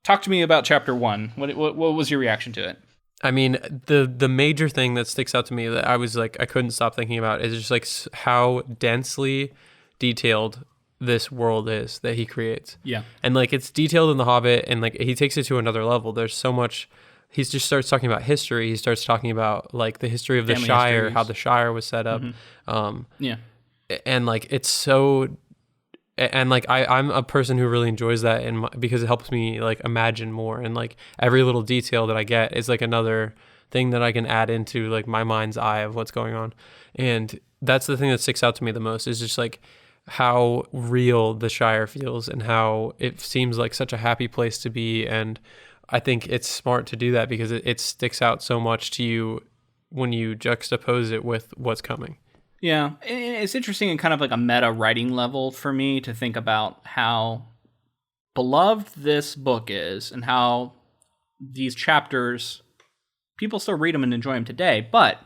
S1: talk to me about chapter 1. What was your reaction to it?
S2: I mean, the major thing that sticks out to me that I was like, I couldn't stop thinking about is just like how densely detailed this world is that he creates.
S1: Yeah.
S2: And like it's detailed in The Hobbit, and like he takes it to another level. There's so much. He just starts talking about history. He starts talking about like the history of the
S1: Family
S2: Shire,
S1: histories.
S2: how the Shire was set up.
S1: Yeah.
S2: And like it's so, and like I'm a person who really enjoys that, and because it helps me like imagine more, and like every little detail that I get is like another thing that I can add into like my mind's eye of what's going on. And that's the thing that sticks out to me the most, is just like how real the Shire feels and how it seems like such a happy place to be. And I think it's smart to do that because it sticks out so much to you when you juxtapose it with what's coming.
S1: Yeah, it's interesting in kind of like a meta writing level for me to think about how beloved this book is and how these chapters, people still read them and enjoy them today, but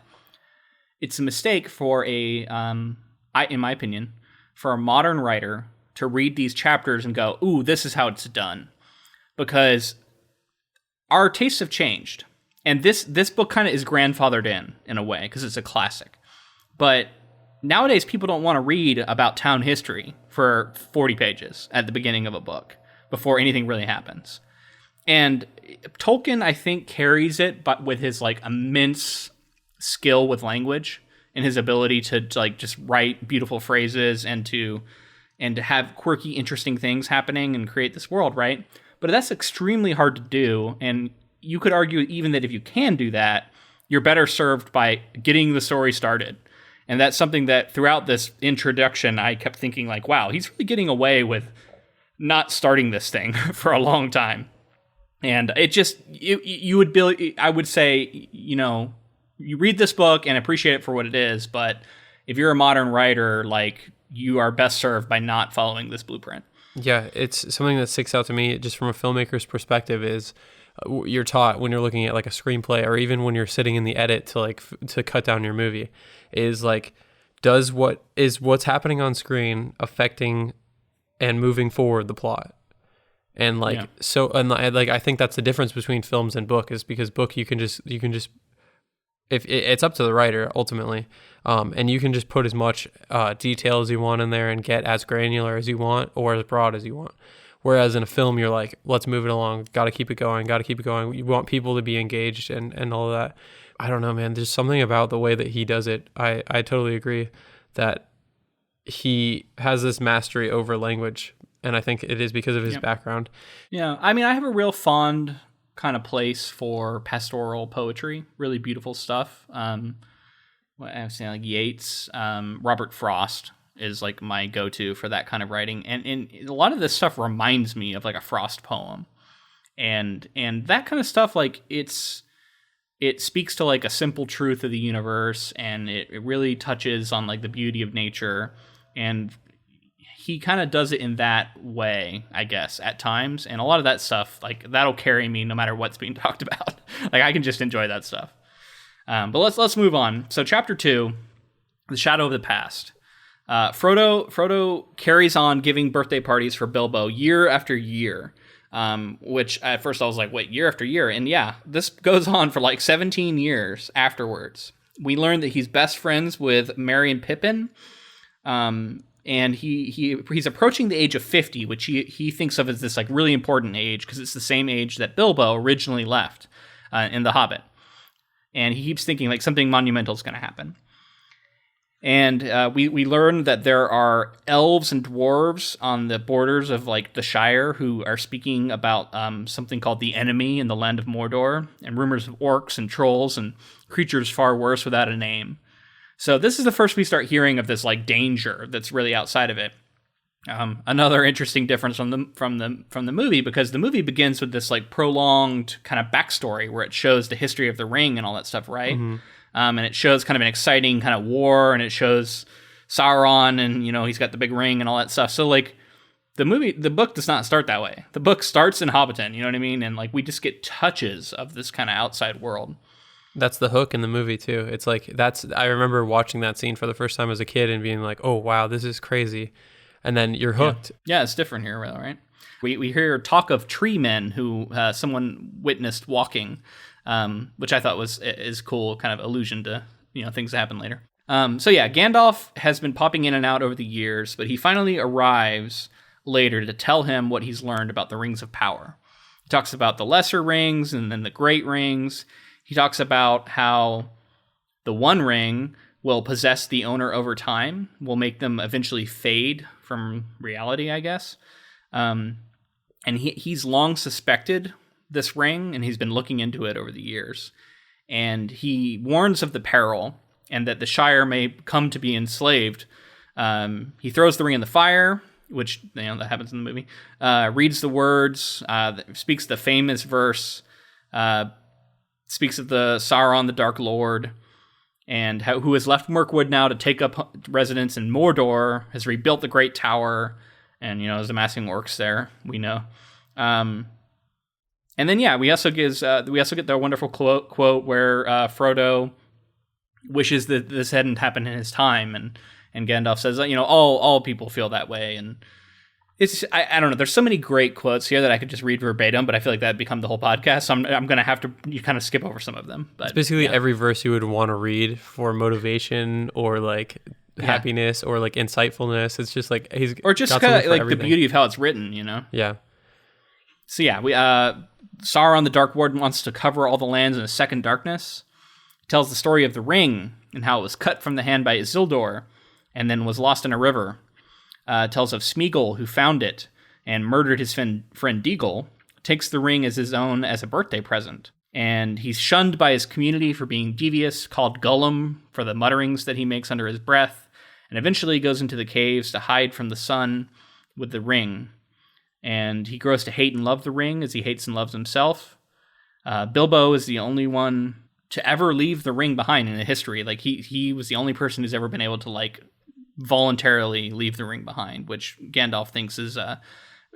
S1: it's a mistake for in my opinion, for a modern writer to read these chapters and go, ooh, this is how it's done. Because our tastes have changed. And this book kind of is grandfathered in a way, because it's a classic. But nowadays, people don't want to read about town history for 40 pages at the beginning of a book before anything really happens. And Tolkien, I think, carries it, but with his like immense skill with language and his ability to like just write beautiful phrases and to have quirky, interesting things happening and create this world, right? But that's extremely hard to do. And you could argue even that if you can do that, you're better served by getting the story started. And that's something that throughout this introduction, I kept thinking like, wow, he's really getting away with not starting this thing for a long time. And it just, I would say, you read this book and appreciate it for what it is. But if you're a modern writer, like, you are best served by not following this blueprint.
S2: Yeah, it's something that sticks out to me just from a filmmaker's perspective is you're taught when you're looking at like a screenplay, or even when you're sitting in the edit to cut down your movie, is like, what's happening on screen affecting and moving forward the plot? And like, I think that's the difference between films and book, is because book you can just if it's up to the writer ultimately, and you can just put as much detail as you want in there and get as granular as you want or as broad as you want. Whereas in a film, you're like, let's move it along, got to keep it going. You want people to be engaged and all of that. I don't know, man. There's something about the way that he does it. I totally agree that he has this mastery over language, and I think it is because of his background. Yeah,
S1: I mean, I have a real fond kind of place for pastoral poetry, really beautiful stuff. I'm saying like Yeats, Robert Frost is like my go-to for that kind of writing, and a lot of this stuff reminds me of like a Frost poem, and that kind of stuff, like it speaks to like a simple truth of the universe, and it really touches on like the beauty of nature. And he kind of does it in that way, I guess, at times. And a lot of that stuff, like, that'll carry me no matter what's being talked about. Like, I can just enjoy that stuff. But let's move on. So chapter 2, The Shadow of the Past. Frodo carries on giving birthday parties for Bilbo year after year, which at first I was like, wait, year after year? And yeah, this goes on for like 17 years afterwards. We learn that he's best friends with Merry and Pippin, and he's approaching the age of 50, which he thinks of as this like really important age because it's the same age that Bilbo originally left in The Hobbit. And he keeps thinking like something monumental is going to happen. And we learn that there are elves and dwarves on the borders of like the Shire who are speaking about something called the enemy in the land of Mordor, and rumors of orcs and trolls and creatures far worse without a name. So this is the first we start hearing of this like danger that's really outside of it. Another interesting difference from the movie, because the movie begins with this like prolonged kind of backstory where it shows the history of the ring and all that stuff, right? Mm-hmm. And it shows kind of an exciting kind of war, and it shows Sauron, and you know he's got the big ring and all that stuff. So like the book does not start that way. The book starts in Hobbiton, you know what I mean? And like we just get touches of this kind of outside world.
S2: That's the hook in the movie too. It's like I remember watching that scene for the first time as a kid and being like, oh wow, this is crazy. And then you're hooked.
S1: Yeah, it's different here, right? We hear talk of tree men who someone witnessed walking, which I thought is cool, kind of allusion to things that happen later. So yeah, Gandalf has been popping in and out over the years, but he finally arrives later to tell him what he's learned about the rings of power. He talks about the lesser rings and then the great rings. He talks about how the One Ring will possess the owner over time, will make them eventually fade from reality, I guess. And he's long suspected this ring, and he's been looking into it over the years. And he warns of the peril, and that the Shire may come to be enslaved. He throws the ring in the fire, which that happens in the movie. Reads the words, speaks the famous verse, speaks of the Sauron, the Dark Lord, and who has left Mirkwood now to take up residence in Mordor, has rebuilt the Great Tower, and is amassing orcs there. We know. And then we also get the wonderful quote where Frodo wishes that this hadn't happened in his time, and Gandalf says, all people feel that way, and it's I don't know. There's so many great quotes here that I could just read verbatim, but I feel like that'd become the whole podcast. So I'm gonna have to kind of skip over some of them. But
S2: it's basically every verse you would want to read for motivation or like happiness or like insightfulness. It's just like he's
S1: or just kind of like everything. The beauty of how it's written,
S2: Yeah.
S1: So we Sauron the Dark Lord wants to cover all the lands in a second darkness. He tells the story of the ring and how it was cut from the hand by Isildur and then was lost in a river. Tells of Smeagol, who found it and murdered his friend Deagle, takes the ring as his own as a birthday present. And he's shunned by his community for being devious, called Gollum for the mutterings that he makes under his breath, and eventually goes into the caves to hide from the sun with the ring. And he grows to hate and love the ring as he hates and loves himself. Bilbo is the only one to ever leave the ring behind in the history. Like he was the only person who's ever been able to like voluntarily leave the ring behind, which Gandalf thinks is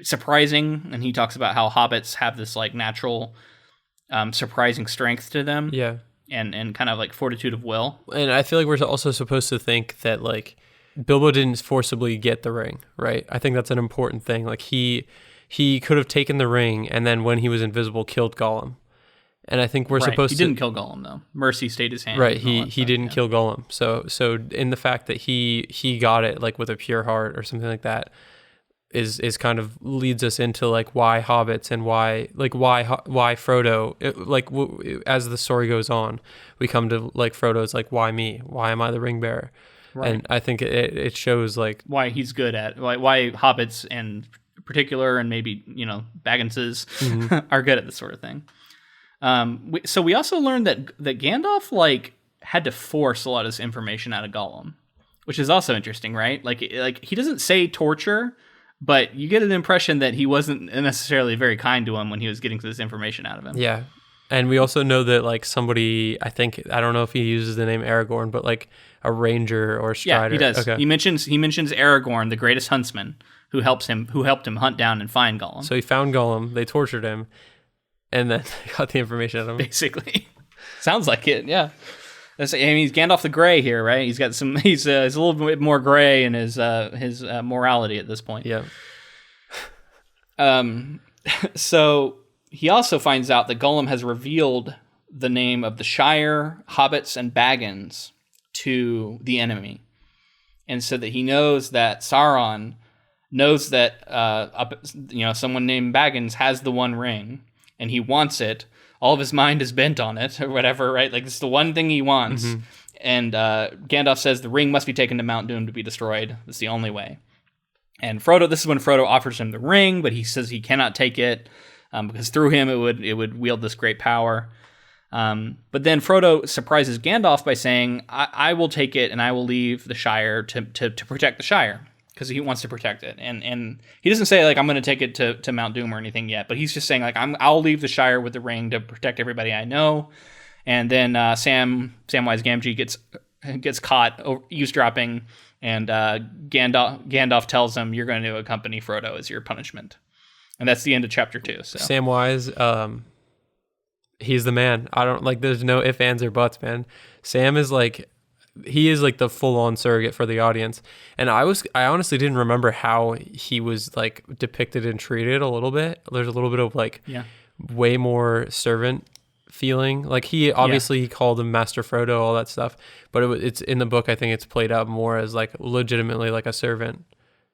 S1: surprising. And he talks about how hobbits have this like natural surprising strength to them.
S2: Yeah.
S1: And kind of like fortitude of will.
S2: And I feel like we're also supposed to think that like Bilbo didn't forcibly get the ring, right? I think that's an important thing. Like he could have taken the ring and then when he was invisible killed Gollum. And I think we're supposed to...
S1: He didn't kill Gollum, though. Mercy stayed his hand.
S2: Right, he didn't kill Gollum. So in the fact that he got it like with a pure heart or something like that is kind of leads us into like why hobbits and why Frodo. As the story goes on, we come to like Frodo's like, why me? Why am I the ring bearer? Right. And I think it shows like
S1: why he's good at why hobbits in particular and maybe Bagginses are good at this sort of thing. So we also learned that Gandalf like had to force a lot of this information out of Gollum, which is also interesting, right? Like he doesn't say torture, but you get an impression that he wasn't necessarily very kind to him when he was getting this information out of him.
S2: Yeah, And we also know that like somebody, I don't know if he uses the name Aragorn, but like a ranger or strider.
S1: Yeah, he does.
S2: Okay.
S1: He mentions Aragorn, the greatest huntsman, who helped him hunt down and find Gollum.
S2: So he found Gollum, they tortured him, and then got the information out of him.
S1: Basically. Sounds like it, yeah. I mean, he's Gandalf the Grey here, right? He's got some. He's a little bit more gray in his morality at this point.
S2: Yeah.
S1: So he also finds out that Gollum has revealed the name of the Shire, Hobbits, and Baggins to the enemy, and so that he knows that Sauron knows that someone named Baggins has the One Ring, and he wants it. All of his mind is bent on it, or whatever, right? Like, it's the one thing he wants. Mm-hmm. And Gandalf says the ring must be taken to Mount Doom to be destroyed. It's the only way. And Frodo, this is when Frodo offers him the ring, but he says he cannot take it because through him it would wield this great power. But then Frodo surprises Gandalf by saying, I will take it and I will leave the Shire to protect the Shire. Because he wants to protect it, and he doesn't say like I'm going to take it to Mount Doom or anything yet, but he's just saying like I'll leave the Shire with the ring to protect everybody I know, and then Samwise Gamgee gets caught eavesdropping, and Gandalf tells him you're going to accompany Frodo as your punishment, and that's the end of chapter 2. So
S2: Samwise, he's the man. I don't like. There's no ifs, ands, or buts, man. Sam is like. He is like the full-on surrogate for the audience, and I honestly didn't remember how he was like depicted and treated a little bit. There's a little bit of like way more servant feeling. Like he obviously called him Master Frodo, all that stuff, but it's in the book. I think it's played out more as like legitimately like a servant,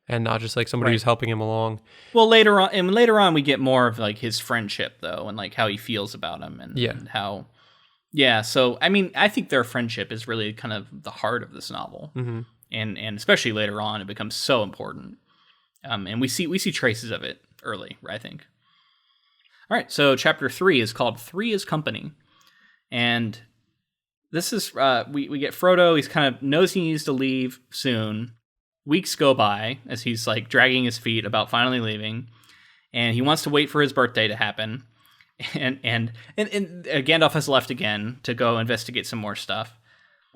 S2: and not just like somebody who's helping him along.
S1: Well, later on, we get more of like his friendship though, and like how he feels about him, and how. Yeah, so I mean, I think their friendship is really kind of the heart of this novel,
S2: mm-hmm.
S1: and especially later on, it becomes so important. And we see traces of it early, I think. All right, so chapter 3 is called "Three is Company," and this is we get Frodo. He's kind of knows he needs to leave soon. Weeks go by as he's like dragging his feet about finally leaving, and he wants to wait for his birthday to happen. And Gandalf has left again to go investigate some more stuff.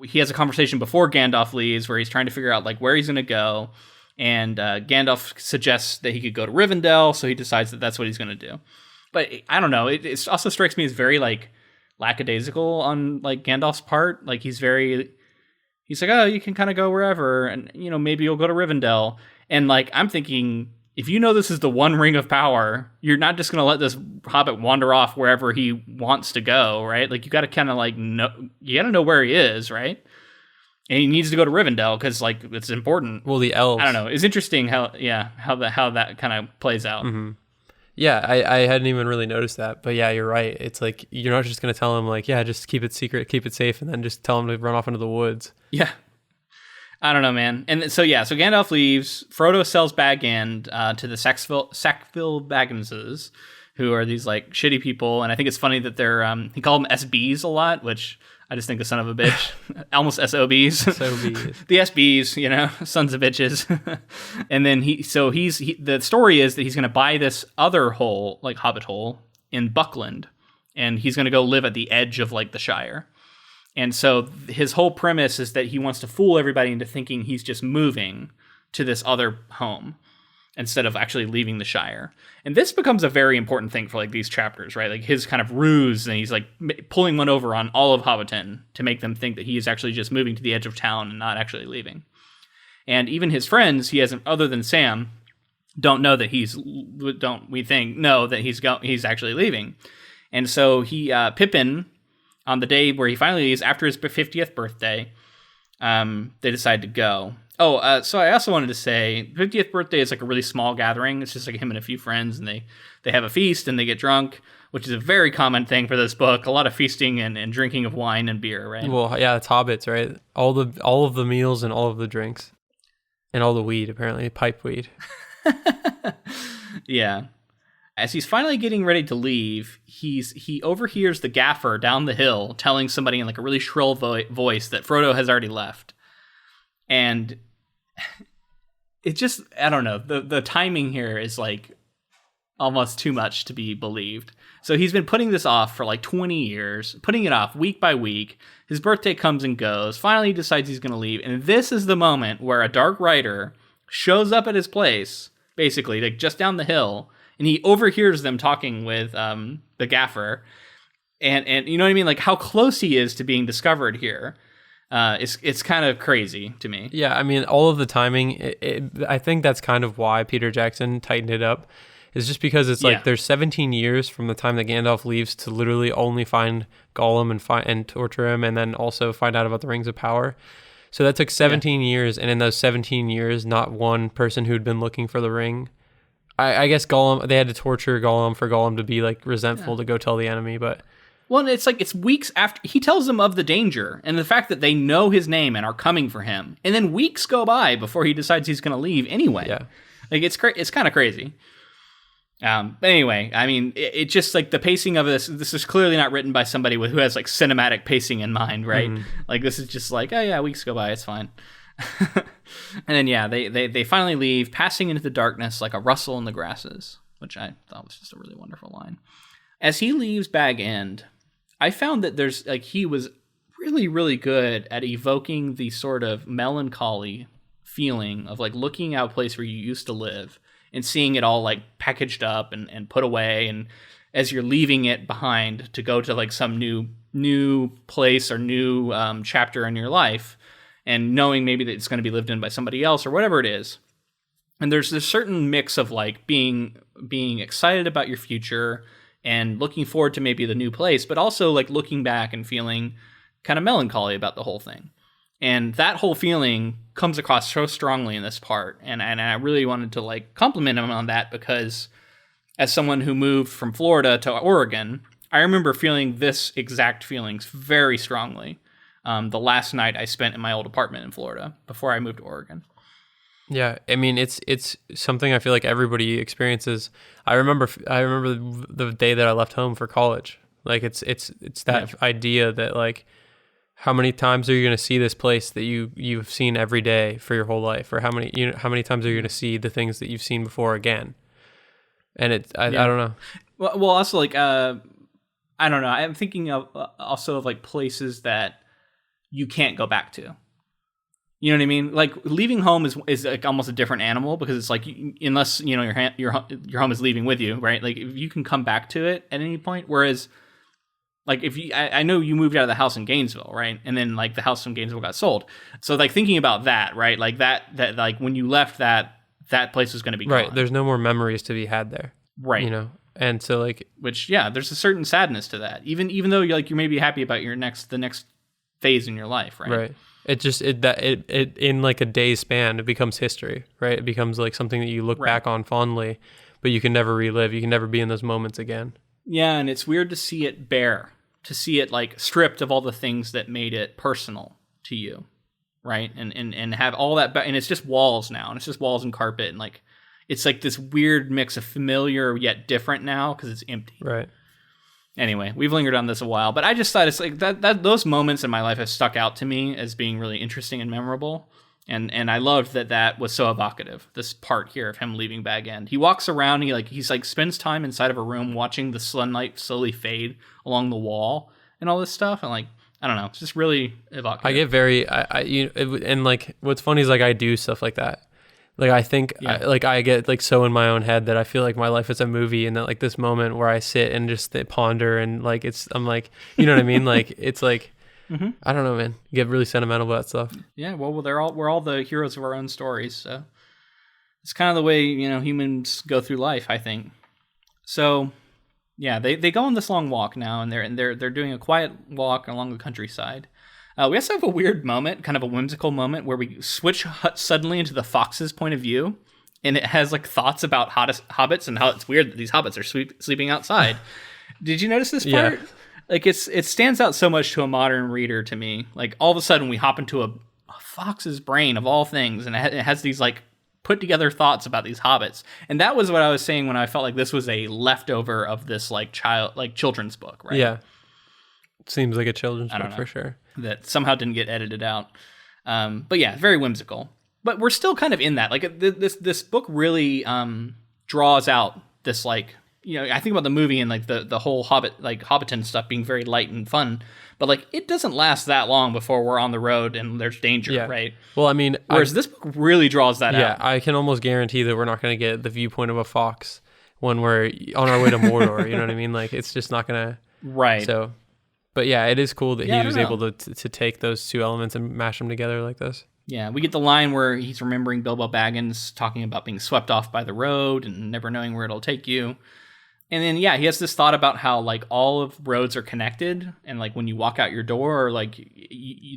S1: He has a conversation before Gandalf leaves where he's trying to figure out like where he's going to go, and Gandalf suggests that he could go to Rivendell, so he decides that that's what he's going to do. But I don't know. It also strikes me as very like lackadaisical on like Gandalf's part. Like he's like, oh, you can kind of go wherever, and maybe you'll go to Rivendell. And like I'm thinking, if you know this is the One Ring of Power, you're not just going to let this hobbit wander off wherever he wants to go, right? Like, you got to kind of, like, know where he is, right? And he needs to go to Rivendell because, like, it's important.
S2: Well, the elves.
S1: I don't know. It's interesting how that kind of plays out.
S2: Mm-hmm. Yeah, I hadn't even really noticed that. But, yeah, you're right. It's like, you're not just going to tell him, like, yeah, just keep it secret, keep it safe, and then just tell him to run off into the woods.
S1: Yeah. I don't know, man. And so Gandalf leaves. Frodo sells Bag-End to the Sackville Bagginses, who are these like shitty people. And I think it's funny that they're he called them SBs a lot, which I just think a son of a bitch. Almost SOBs.
S2: SOBs.
S1: The SBs, sons of bitches. And then the story is that he's going to buy this other hole, like Hobbit hole, in Buckland, and he's going to go live at the edge of like the Shire. And so his whole premise is that he wants to fool everybody into thinking he's just moving to this other home instead of actually leaving the Shire. And this becomes a very important thing for like these chapters, right? Like his kind of ruse, and he's like pulling one over on all of Hobbiton to make them think that he is actually just moving to the edge of town and not actually leaving. And even his friends, other than Sam, don't know that he's actually leaving. And so Pippin, on the day where he finally leaves, after his 50th birthday, they decide to go. So I also wanted to say, 50th birthday is like a really small gathering. It's just like him and a few friends, and they have a feast and they get drunk, which is a very common thing for this book. A lot of feasting and drinking of wine and beer, right?
S2: Well, yeah, it's hobbits, right? All of the meals and all of the drinks. And all the weed, apparently. Pipe weed.
S1: Yeah. As he's finally getting ready to leave, he overhears the gaffer down the hill telling somebody in like a really shrill voice that Frodo has already left. And it just, I don't know, the timing here is like almost too much to be believed. So he's been putting this off for like 20 years, putting it off week by week. His birthday comes and goes. Finally, he decides he's going to leave. And this is the moment where a dark rider shows up at his place, basically, like just down the hill, and he overhears them talking with the gaffer. And you know what I mean? Like how close he is to being discovered here. It's kind of crazy to me.
S2: Yeah, I mean, all of the timing, I think that's kind of why Peter Jackson tightened it up. Is just because it's like there's 17 years from the time that Gandalf leaves to literally only find Gollum and torture him, and then also find out about the Rings of Power. So that took 17 years, and in those 17 years, not one person who'd been looking for the ring. I guess Gollum, they had to torture Gollum for Gollum to be like resentful to go tell the enemy, but...
S1: Well, it's like it's weeks after he tells them of the danger and the fact that they know his name and are coming for him, and then weeks go by before he decides he's going to leave anyway.
S2: Yeah,
S1: like it's kind of crazy. But anyway, I mean, it just like the pacing of this is clearly not written by somebody who has like cinematic pacing in mind, right? Like this is just like, oh yeah, weeks go by, it's fine. And then they finally leave, passing into the darkness like a rustle in the grasses, which I thought was just a really wonderful line. As he leaves Bag End, I found that there's like he was really, really good at evoking the sort of melancholy feeling of like looking at a place where you used to live and seeing it all like packaged up and put away, and as you're leaving it behind to go to like some new place or new chapter in your life, and knowing maybe that it's going to be lived in by somebody else or whatever it is. And there's this certain mix of like being excited about your future and looking forward to maybe the new place, but also like looking back and feeling kind of melancholy about the whole thing. And that whole feeling comes across so strongly in this part. And I really wanted to like compliment him on that, because as someone who moved from Florida to Oregon, I remember feeling this exact feelings very strongly the last night I spent in my old apartment in Florida before I moved to Oregon.
S2: Yeah, I mean, it's something I feel like everybody experiences. I remember the day that I left home for college. Like it's that idea that like, how many times are you going to see this place that you've seen every day for your whole life, or how many times are you going to see the things that you've seen before again? And I don't know.
S1: Well, also like I don't know. I'm thinking of also of like places that you can't go back to. You know what I mean? Like leaving home is like almost a different animal, because it's like unless you know your home is leaving with you, right? Like if you can come back to it at any point, whereas. Like if you, I know you moved out of the house in Gainesville, right? And then like the house in Gainesville got sold. So like thinking about that, right? Like that like when you left that place was going to be gone.
S2: Right. There's no more memories to be had there.
S1: Right.
S2: You know? And so like,
S1: which, yeah, there's a certain sadness to that. Even though you're like, you may be happy about the next phase in your life, right?
S2: Right. It in like a day's span, it becomes history, right? It becomes like something that you look back on fondly, but you can never relive. You can never be in those moments again. Yeah,
S1: and it's weird to see it bare, to see it like stripped of all the things that made it personal to you, right? And have all that, and it's just walls now, and it's just walls and carpet, and like it's like this weird mix of familiar yet different now because it's empty.
S2: Right.
S1: Anyway, we've lingered on this a while, but I just thought it's like that those moments in my life have stuck out to me as being really interesting and memorable. And I loved that was so evocative. This part here of him leaving Bag End. He walks around. He spends time inside of a room watching the sunlight slowly fade along the wall and all this stuff. And like I don't know, it's just really evocative.
S2: I get very and like what's funny is like I do stuff like that. Like I think I get like so in my own head that I feel like my life is a movie, and that like this moment where I sit and just ponder and like I'm like, you know what I mean? Like it's like. Mm-hmm. I don't know, man. You get really sentimental about stuff. Yeah, well, we're all the heroes of our own stories, so it's kind of the way humans go through life, I think. So, yeah, they go on this long walk now, and they're doing a quiet walk along the countryside. We also have a weird moment, kind of a whimsical moment, where we switch suddenly into the fox's point of view, and it has like thoughts about hobbits and how it's weird that these hobbits are sleeping outside. Did you notice this part? Yeah. Like it stands out so much to a modern reader to me. Like all of a sudden we hop into a fox's brain of all things, and it has these like put together thoughts about these hobbits. And that was what I was saying when I felt like this was a leftover of this children's book, right? Yeah. Seems like a children's book for sure. That somehow didn't get edited out. But yeah, very whimsical. But we're still kind of in that. Like this book really draws out this like
S1: I think about the movie and like the whole Hobbiton stuff being very light and fun, but like it doesn't last that long before we're on the road and there's danger, right?
S2: Well, I mean,
S1: whereas this book really draws that out.
S2: Yeah, I can almost guarantee that we're not going to get the viewpoint of a fox when we're on our way to Mordor. You know what I mean? Like, it's just not going to.
S1: Right.
S2: So, but yeah, it is cool that he was able to take those two elements and mash them together like this.
S1: Yeah, we get the line where he's remembering Bilbo Baggins talking about being swept off by the road and never knowing where it'll take you. And then, he has this thought about how, like, all of roads are connected. And, like, when you walk out your door, like,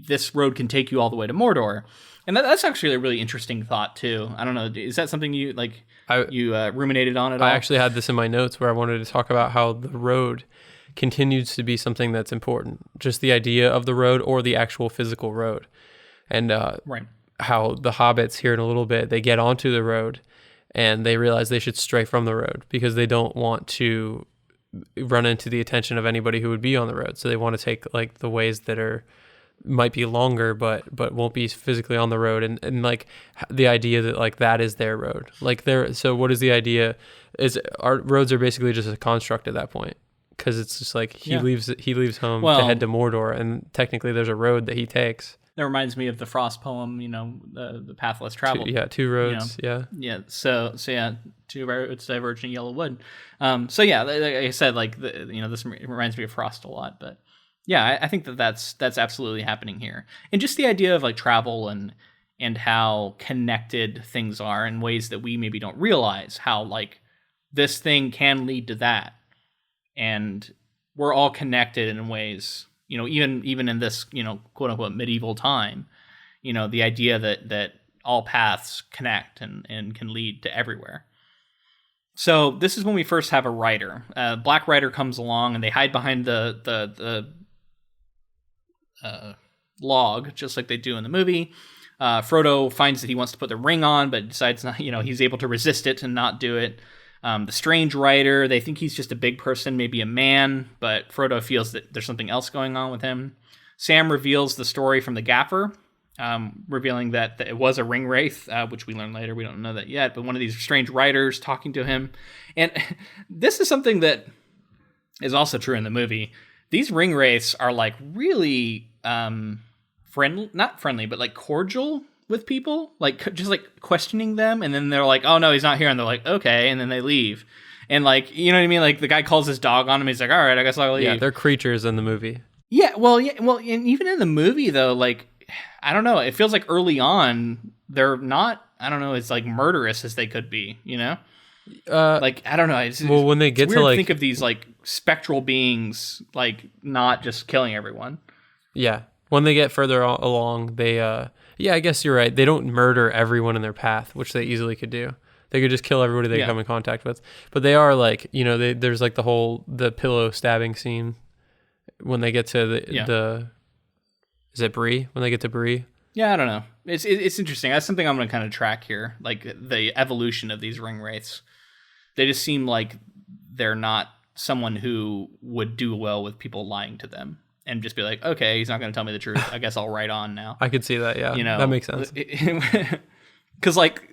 S1: this road can take you all the way to Mordor. And that's actually a really interesting thought, too. I don't know. Is that something you, like, ruminated on at all?
S2: I actually had this in my notes where I wanted to talk about how the road continues to be something that's important. Just the idea of the road or the actual physical road. And how the hobbits here in a little bit, they get onto the road and they realize they should stray from the road because they don't want to run into the attention of anybody who would be on the road. So they want to take like the ways that might be longer, but won't be physically on the road. And like the idea that like that is their road. Like so what is the idea is our roads are basically just a construct at that point. Cause it's just like he leaves home to head to Mordor and technically there's a road that he takes.
S1: That reminds me of the Frost poem, the path less traveled.
S2: Two roads,
S1: Yeah, so two roads diverge in yellow wood. Like I said, like, this reminds me of Frost a lot. But, yeah, I think that's absolutely happening here. And just the idea of, like, travel and how connected things are in ways that we maybe don't realize, how, like, this thing can lead to that. And we're all connected in ways... even in this, quote unquote medieval time, the idea that all paths connect and can lead to everywhere. So this is when we first have a rider. Black Rider comes along and they hide behind the log, just like they do in the movie. Frodo finds that he wants to put the ring on, but decides not, he's able to resist it and not do it. The strange rider, they think he's just a big person, maybe a man, but Frodo feels that there's something else going on with him. Sam reveals the story from the gaffer, revealing that it was a ring wraith, which we learn later. We don't know that yet, but one of these strange riders talking to him. And this is something that is also true in the movie. These ring wraiths are like really friendly, not friendly, but like cordial with people, like just like questioning them, and then they're like, "Oh no, he's not here," and they're like, "Okay," and then they leave, and like, you know what I mean? Like the guy calls his dog on him, he's like, "All right, I guess I'll leave."
S2: Yeah, they're creatures in the movie.
S1: Well, and even in the movie though, like I don't know, it feels like early on they're not, I don't know, it's like murderous as they could be, like I don't know.
S2: When they get
S1: it's
S2: to
S1: weird
S2: like
S1: to think of these like spectral beings, like not just killing everyone.
S2: Yeah, when they get further along, they. Yeah, I guess you're right. They don't murder everyone in their path, which they easily could do. They could just kill everybody they come in contact with. But they are like, there's like the pillow stabbing scene when they get to the is it Bree? When they get to Bree?
S1: Yeah, I don't know. It's interesting. That's something I'm going to kind of track here, like the evolution of these ring wraiths. They just seem like they're not someone who would do well with people lying to them. And just be like, okay, he's not going to tell me the truth. I guess I'll write on now.
S2: I could see that, yeah. That makes sense.
S1: Because like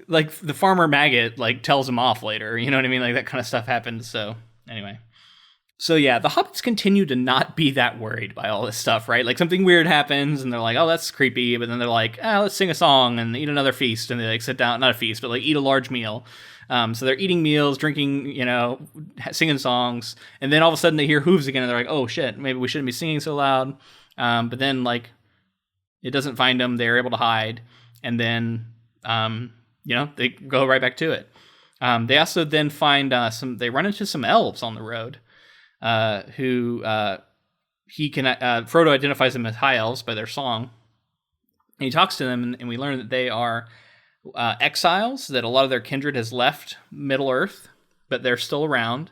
S1: the farmer maggot like tells him off later. You know what I mean? Like that kind of stuff happens. So anyway. So yeah, the hobbits continue to not be that worried by all this stuff, right? Like something weird happens and they're like, oh, that's creepy. But then they're like, let's sing a song and eat another feast. And they like sit down, not a feast, but like eat a large meal. So they're eating meals, drinking, singing songs, and then all of a sudden they hear hooves again, and they're like, "Oh shit, maybe we shouldn't be singing so loud." But then like, it doesn't find them; they're able to hide, and then they go right back to it. They also then find they run into some elves on the road, who Frodo identifies them as high elves by their song, and he talks to them, and we learn that they are. Exiles, that a lot of their kindred has left Middle-earth, but they're still around.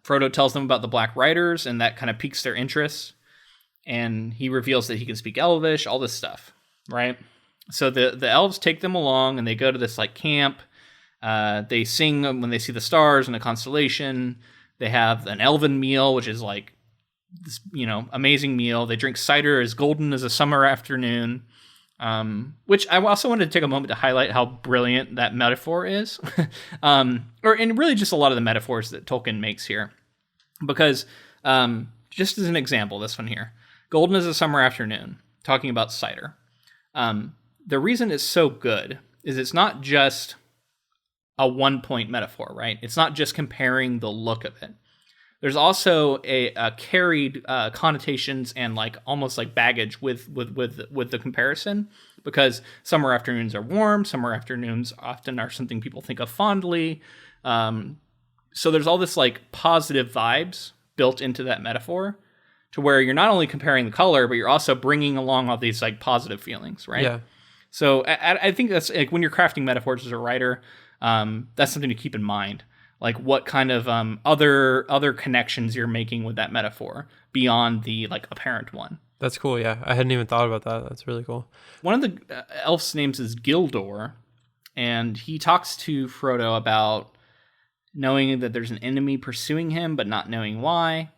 S1: Frodo tells them about the Black Riders, and that kind of piques their interest. And he reveals that he can speak Elvish, all this stuff, right? So the elves take them along, and they go to this like camp. They sing when they see the stars and the constellation. They have an elven meal, which is like this, amazing meal. They drink cider as golden as a summer afternoon. Which I also wanted to take a moment to highlight how brilliant that metaphor is. And really just a lot of the metaphors that Tolkien makes here. Because, just as an example, this one here, golden as a summer afternoon, talking about cider. The reason it's so good is it's not just a one-point metaphor, right? It's not just comparing the look of it. There's also a carried connotations and like almost like baggage with the comparison, because summer afternoons are warm. Summer afternoons often are something people think of fondly. So there's all this like positive vibes built into that metaphor, to where you're not only comparing the color, but you're also bringing along all these like positive feelings, right?
S2: Yeah.
S1: So I think that's like when you're crafting metaphors as a writer, that's something to keep in mind. Like what kind of other connections you're making with that metaphor beyond the like apparent one.
S2: That's cool. Yeah, I hadn't even thought about that. That's really cool.
S1: One of the elf's names is Gildor, and he talks to Frodo about knowing that there's an enemy pursuing him, but not knowing why.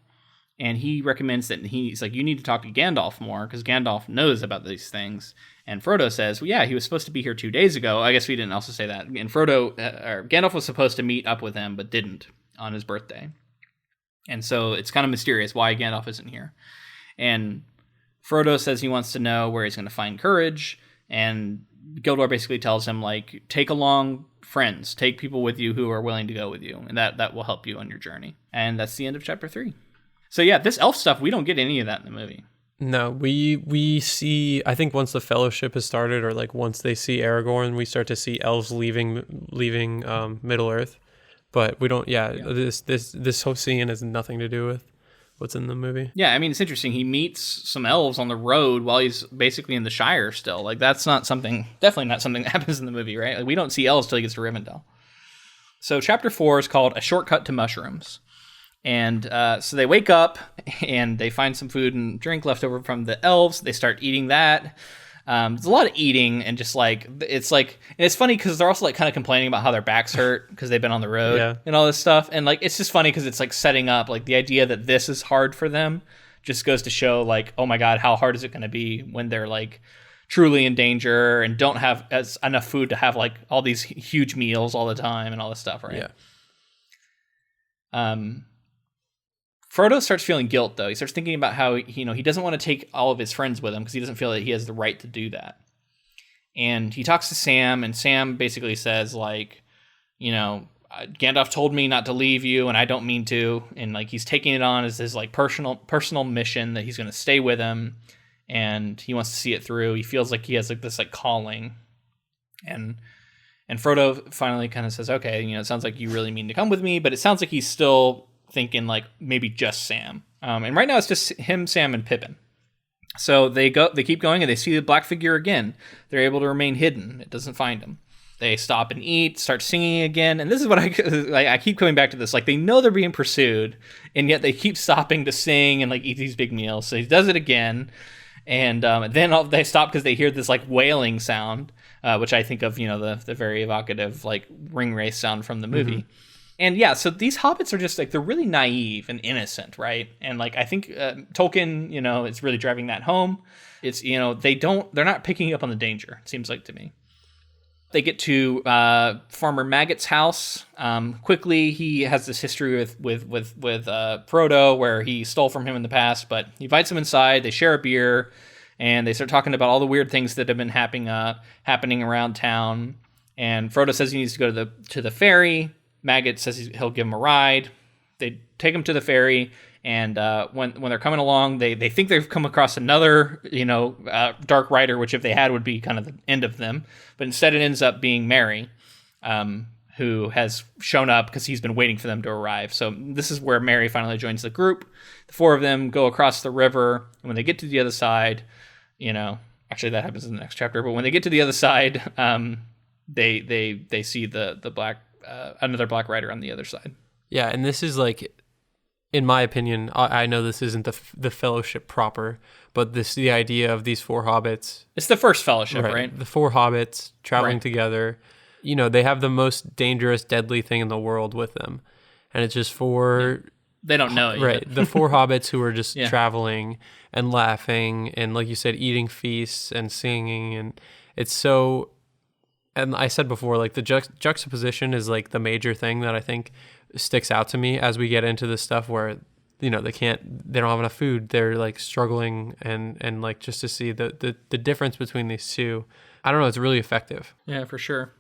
S1: And he recommends that he's like, you need to talk to Gandalf more, because Gandalf knows about these things. And Frodo says, well, yeah, he was supposed to be here 2 days ago. I guess we didn't also say that. And Gandalf was supposed to meet up with him, but didn't on his birthday. And so it's kind of mysterious why Gandalf isn't here. And Frodo says he wants to know where he's going to find courage. And Gildor basically tells him, like, take along friends. Take people with you who are willing to go with you. And that will help you on your journey. And that's the end of chapter 3. So yeah, this elf stuff, we don't get any of that in the movie.
S2: No, we see, I think once the Fellowship has started, or like once they see Aragorn, we start to see elves leaving Middle Earth. But we don't, this whole scene has nothing to do with what's in the movie.
S1: Yeah, I mean, it's interesting. He meets some elves on the road while he's basically in the Shire still. Like, that's definitely not something that happens in the movie, right? Like, we don't see elves till he gets to Rivendell. So chapter 4 is called A Shortcut to Mushrooms. And so they wake up and they find some food and drink left over from the elves. They start eating that. There's a lot of eating, and just like, and it's funny because they're also like kind of complaining about how their backs hurt because they've been on the road and all this stuff. And like, it's just funny because it's like setting up like the idea that this is hard for them just goes to show like, oh my God, how hard is it going to be when they're like truly in danger and don't have enough food to have like all these huge meals all the time and all this stuff, right?
S2: Yeah.
S1: Frodo starts feeling guilt, though. He starts thinking about how, he doesn't want to take all of his friends with him because he doesn't feel that he has the right to do that. And he talks to Sam, and Sam basically says, like, Gandalf told me not to leave you, and I don't mean to. And, like, he's taking it on as his, like, personal mission that he's going to stay with him, and he wants to see it through. He feels like he has, like, this, like, calling. And Frodo finally kind of says, okay, it sounds like you really mean to come with me, but it sounds like he's still thinking like maybe just Sam. And right now it's just him, Sam, and Pippin. So they keep going, and they see the black figure again. They're able to remain hidden. It doesn't find them. They stop and eat, start singing again. And this is what I keep coming back to this. Like, they know they're being pursued, and yet they keep stopping to sing and like eat these big meals. So he does it again. And then they stop because they hear this like wailing sound, which I think of, the very evocative like ring race sound from the movie. Mm-hmm. And yeah, so these hobbits are just like, they're really naive and innocent, right? And like, I think Tolkien, is really driving that home. It's, they're not picking up on the danger, it seems like to me. They get to Farmer Maggot's house. Quickly, he has this history with Frodo where he stole from him in the past, but he invites him inside, they share a beer, and they start talking about all the weird things that have been happening around town. And Frodo says he needs to go to the ferry. Maggot says he'll give him a ride. They take him to the ferry, and when they're coming along, they think they've come across another, dark rider, which if they had would be kind of the end of them. But instead it ends up being Merry, who has shown up because he's been waiting for them to arrive. So this is where Merry finally joins the group. The four of them go across the river, and when they get to the other side, actually that happens in the next chapter, but when they get to the other side, they see the black another black rider on the other side.
S2: Yeah, and this is like, in my opinion, I know this isn't the Fellowship proper, but the idea of these four hobbits.
S1: It's the first Fellowship, right?
S2: The four hobbits traveling together. They have the most dangerous, deadly thing in the world with them, and it's just four
S1: They don't know it
S2: right.
S1: yet.
S2: The four hobbits who are just
S1: Yeah.
S2: traveling and laughing and, like you said, eating feasts and singing. And it's so, and I said before, like the juxtaposition is like the major thing that I think sticks out to me as we get into this stuff where, they don't have enough food. They're like struggling and like just to see the difference between these two. I don't know. It's really effective.
S1: Yeah, for sure.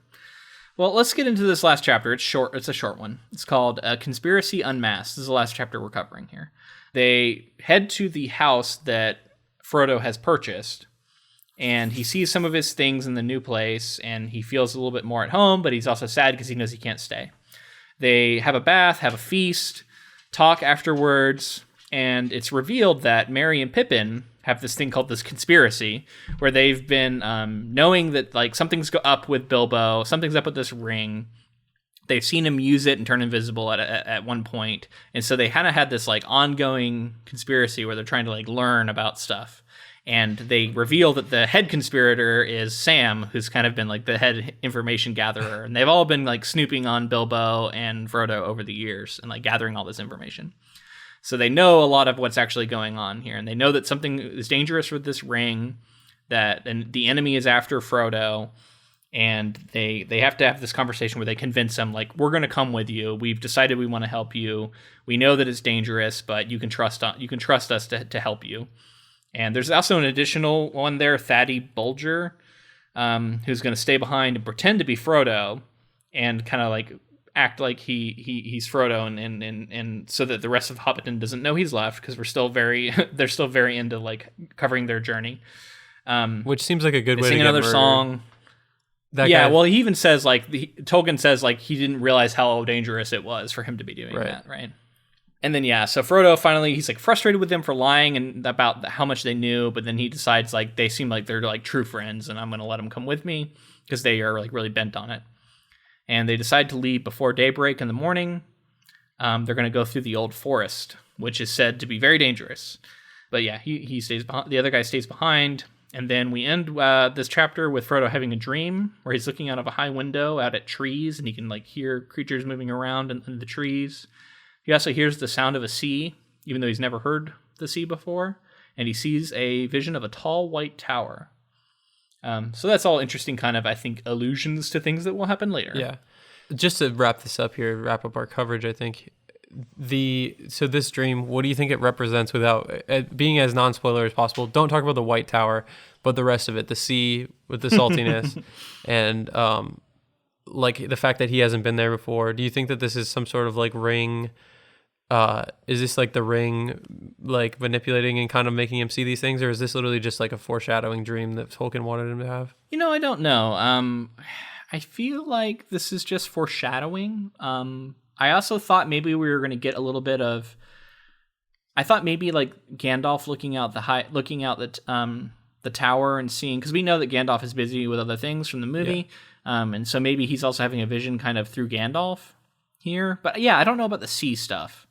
S1: Well, let's get into this last chapter. It's short. It's a short one. It's called Conspiracy Unmasked. This is the last chapter we're covering here. They head to the house that Frodo has purchased, and he sees some of his things in the new place, and he feels a little bit more at home, but he's also sad because he knows he can't stay. They have a bath, have a feast, talk afterwards, and it's revealed that Merry and Pippin have this thing called this conspiracy, where they've been knowing that like something's up with Bilbo, something's up with this ring. They've seen him use it and turn invisible at one point, and so they kind of had this like ongoing conspiracy where they're trying to like learn about stuff. And they reveal that the head conspirator is Sam, who's kind of been like the head information gatherer, and they've all been like snooping on Bilbo and Frodo over the years and like gathering all this information. So they know a lot of what's actually going on here, and they know that something is dangerous with this ring, and the enemy is after Frodo, and they have to have this conversation where they convince him, like, we're going to come with you. We've decided we want to help you. We know that it's dangerous, but you can trust us to help you. And there's also an additional one there, Thaddy Bulger, who's going to stay behind and pretend to be Frodo, and kind of like act like he's Frodo, and so that the rest of Hobbiton doesn't know he's left, because they're still very into like covering their journey.
S2: Which seems like a good way to
S1: sing
S2: get
S1: another
S2: murdered.
S1: song. Well, he even says like Tolkien says like he didn't realize how dangerous it was for him to be doing that, right? And then so Frodo finally, he's like frustrated with them for lying and about how much they knew, but then he decides like they seem like they're like true friends, and I'm going to let them come with me because they are like really bent on it. And they decide to leave before daybreak in the morning. They're going to go through the old forest, which is said to be very dangerous. But he stays behind. The other guy stays behind. And then we end this chapter with Frodo having a dream where he's looking out of a high window out at trees, and he can like hear creatures moving around in the trees. He also hears the sound of a sea, even though he's never heard the sea before. And he sees a vision of a tall white tower. So that's all interesting kind of, I think, allusions to things that will happen later.
S2: Yeah. Just to wrap this up here, wrap up our coverage, I think so this dream, what do you think it represents without being as non-spoiler as possible? Don't talk about the white tower, but the rest of it, the sea with the saltiness and like the fact that he hasn't been there before. Do you think that this is some sort of like ring? Is this like the ring like manipulating and kind of making him see these things, or is this literally just like a foreshadowing dream that Tolkien wanted him to have?
S1: I don't know. I feel like this is just foreshadowing. I also thought maybe we were going to get a little bit of. I thought maybe like Gandalf looking out the tower and seeing, because we know that Gandalf is busy with other things from the movie, and so maybe he's also having a vision kind of through Gandalf here. But I don't know about the sea stuff.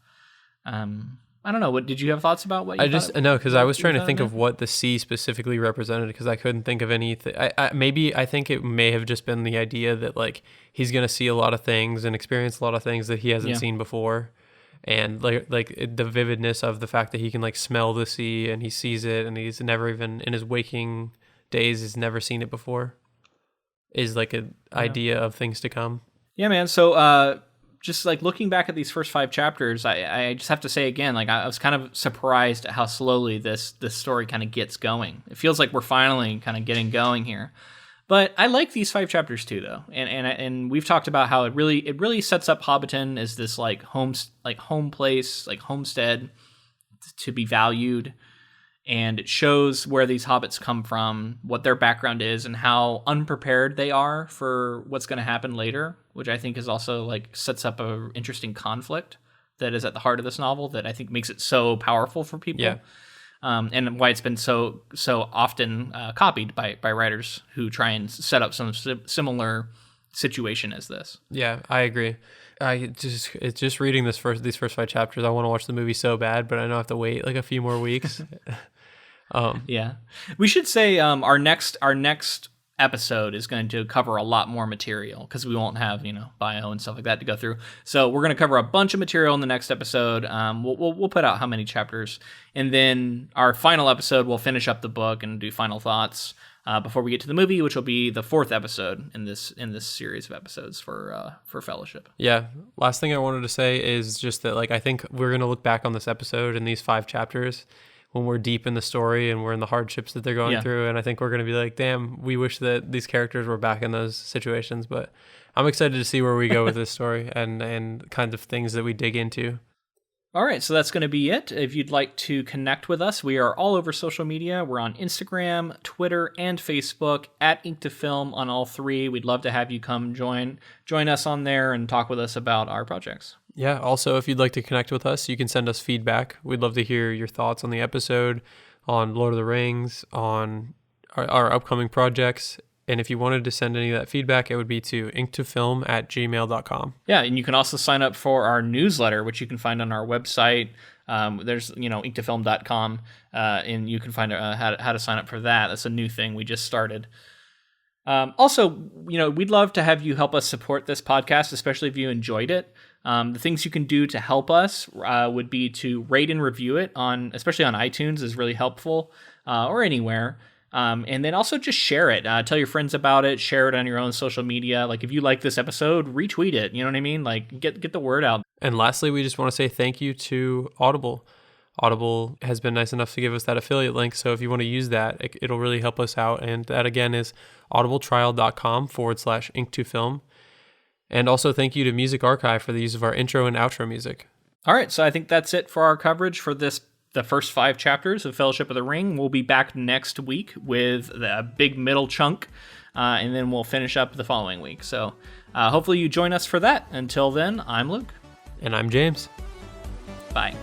S1: I don't know. What did you have thoughts about? What you
S2: no, because I was trying to think of what the sea specifically represented, because I couldn't think of anything. I think it may have just been the idea that like he's gonna see a lot of things and experience a lot of things that he hasn't seen before, and like the vividness of the fact that he can like smell the sea and he sees it, and he's never even in his waking days he's never seen it before, is like an idea of things to come. Yeah,
S1: man. So just like looking back at these first 5 chapters, I just have to say again, like I was kind of surprised at how slowly this story kind of gets going. It feels like we're finally kind of getting going here. But I like these 5 chapters too, though, and we've talked about how it really sets up Hobbiton as this like home place, like homestead to be valued, and it shows where these hobbits come from, what their background is, and how unprepared they are for what's going to happen later, which I think is also like sets up a interesting conflict that is at the heart of this novel that I think makes it so powerful for people.
S2: Yeah.
S1: And why it's been so often copied by writers who try and set up some similar situation as this.
S2: Yeah, I agree. It's just reading these first 5 chapters. I want to watch the movie so bad, but I know I have to wait like a few more weeks.
S1: We should say our next episode is going to cover a lot more material because we won't have, bio and stuff like that to go through. So we're going to cover a bunch of material in the next episode. We'll put out how many chapters, and then our final episode we'll finish up the book and do final thoughts before we get to the movie, which will be the 4th episode in this series of episodes for Fellowship.
S2: Yeah. Last thing I wanted to say is just that, I think we're going to look back on this episode and these 5 chapters when we're deep in the story and we're in the hardships that they're going through. And I think we're going to be like, damn, we wish that these characters were back in those situations. But I'm excited to see where we go with this story and kind of things that we dig into.
S1: All right, so that's going to be it. If you'd like to connect with us, we are all over social media. We're on Instagram, Twitter, and Facebook at Ink to Film on all 3. We'd love to have you come join us on there and talk with us about our projects.
S2: Yeah, also, if you'd like to connect with us, you can send us feedback. We'd love to hear your thoughts on the episode, on Lord of the Rings, on our upcoming projects. And if you wanted to send any of that feedback, it would be to inktofilm@gmail.com.
S1: Yeah, and you can also sign up for our newsletter, which you can find on our website. There's, inktofilm.com, and you can find how to sign up for that. That's a new thing we just started. Also, we'd love to have you help us support this podcast, especially if you enjoyed it. The things you can do to help us would be to rate and review it especially on iTunes is really helpful, or anywhere. And then also just share it. Tell your friends about it. Share it on your own social media. If you like this episode, retweet it. You know what I mean? Get the word out.
S2: And lastly, we just want to say thank you to Audible. Audible has been nice enough to give us that affiliate link. So if you want to use that, it'll really help us out. And that again is audibletrial.com/ink2film. And also thank you to Music Archive for the use of our intro and outro music.
S1: All right. So I think that's it for our coverage for the first 5 chapters of Fellowship of the Ring. We'll be back next week with the big middle chunk, and then we'll finish up the following week. So hopefully you join us for that. Until then, I'm Luke.
S2: And I'm James.
S1: Bye.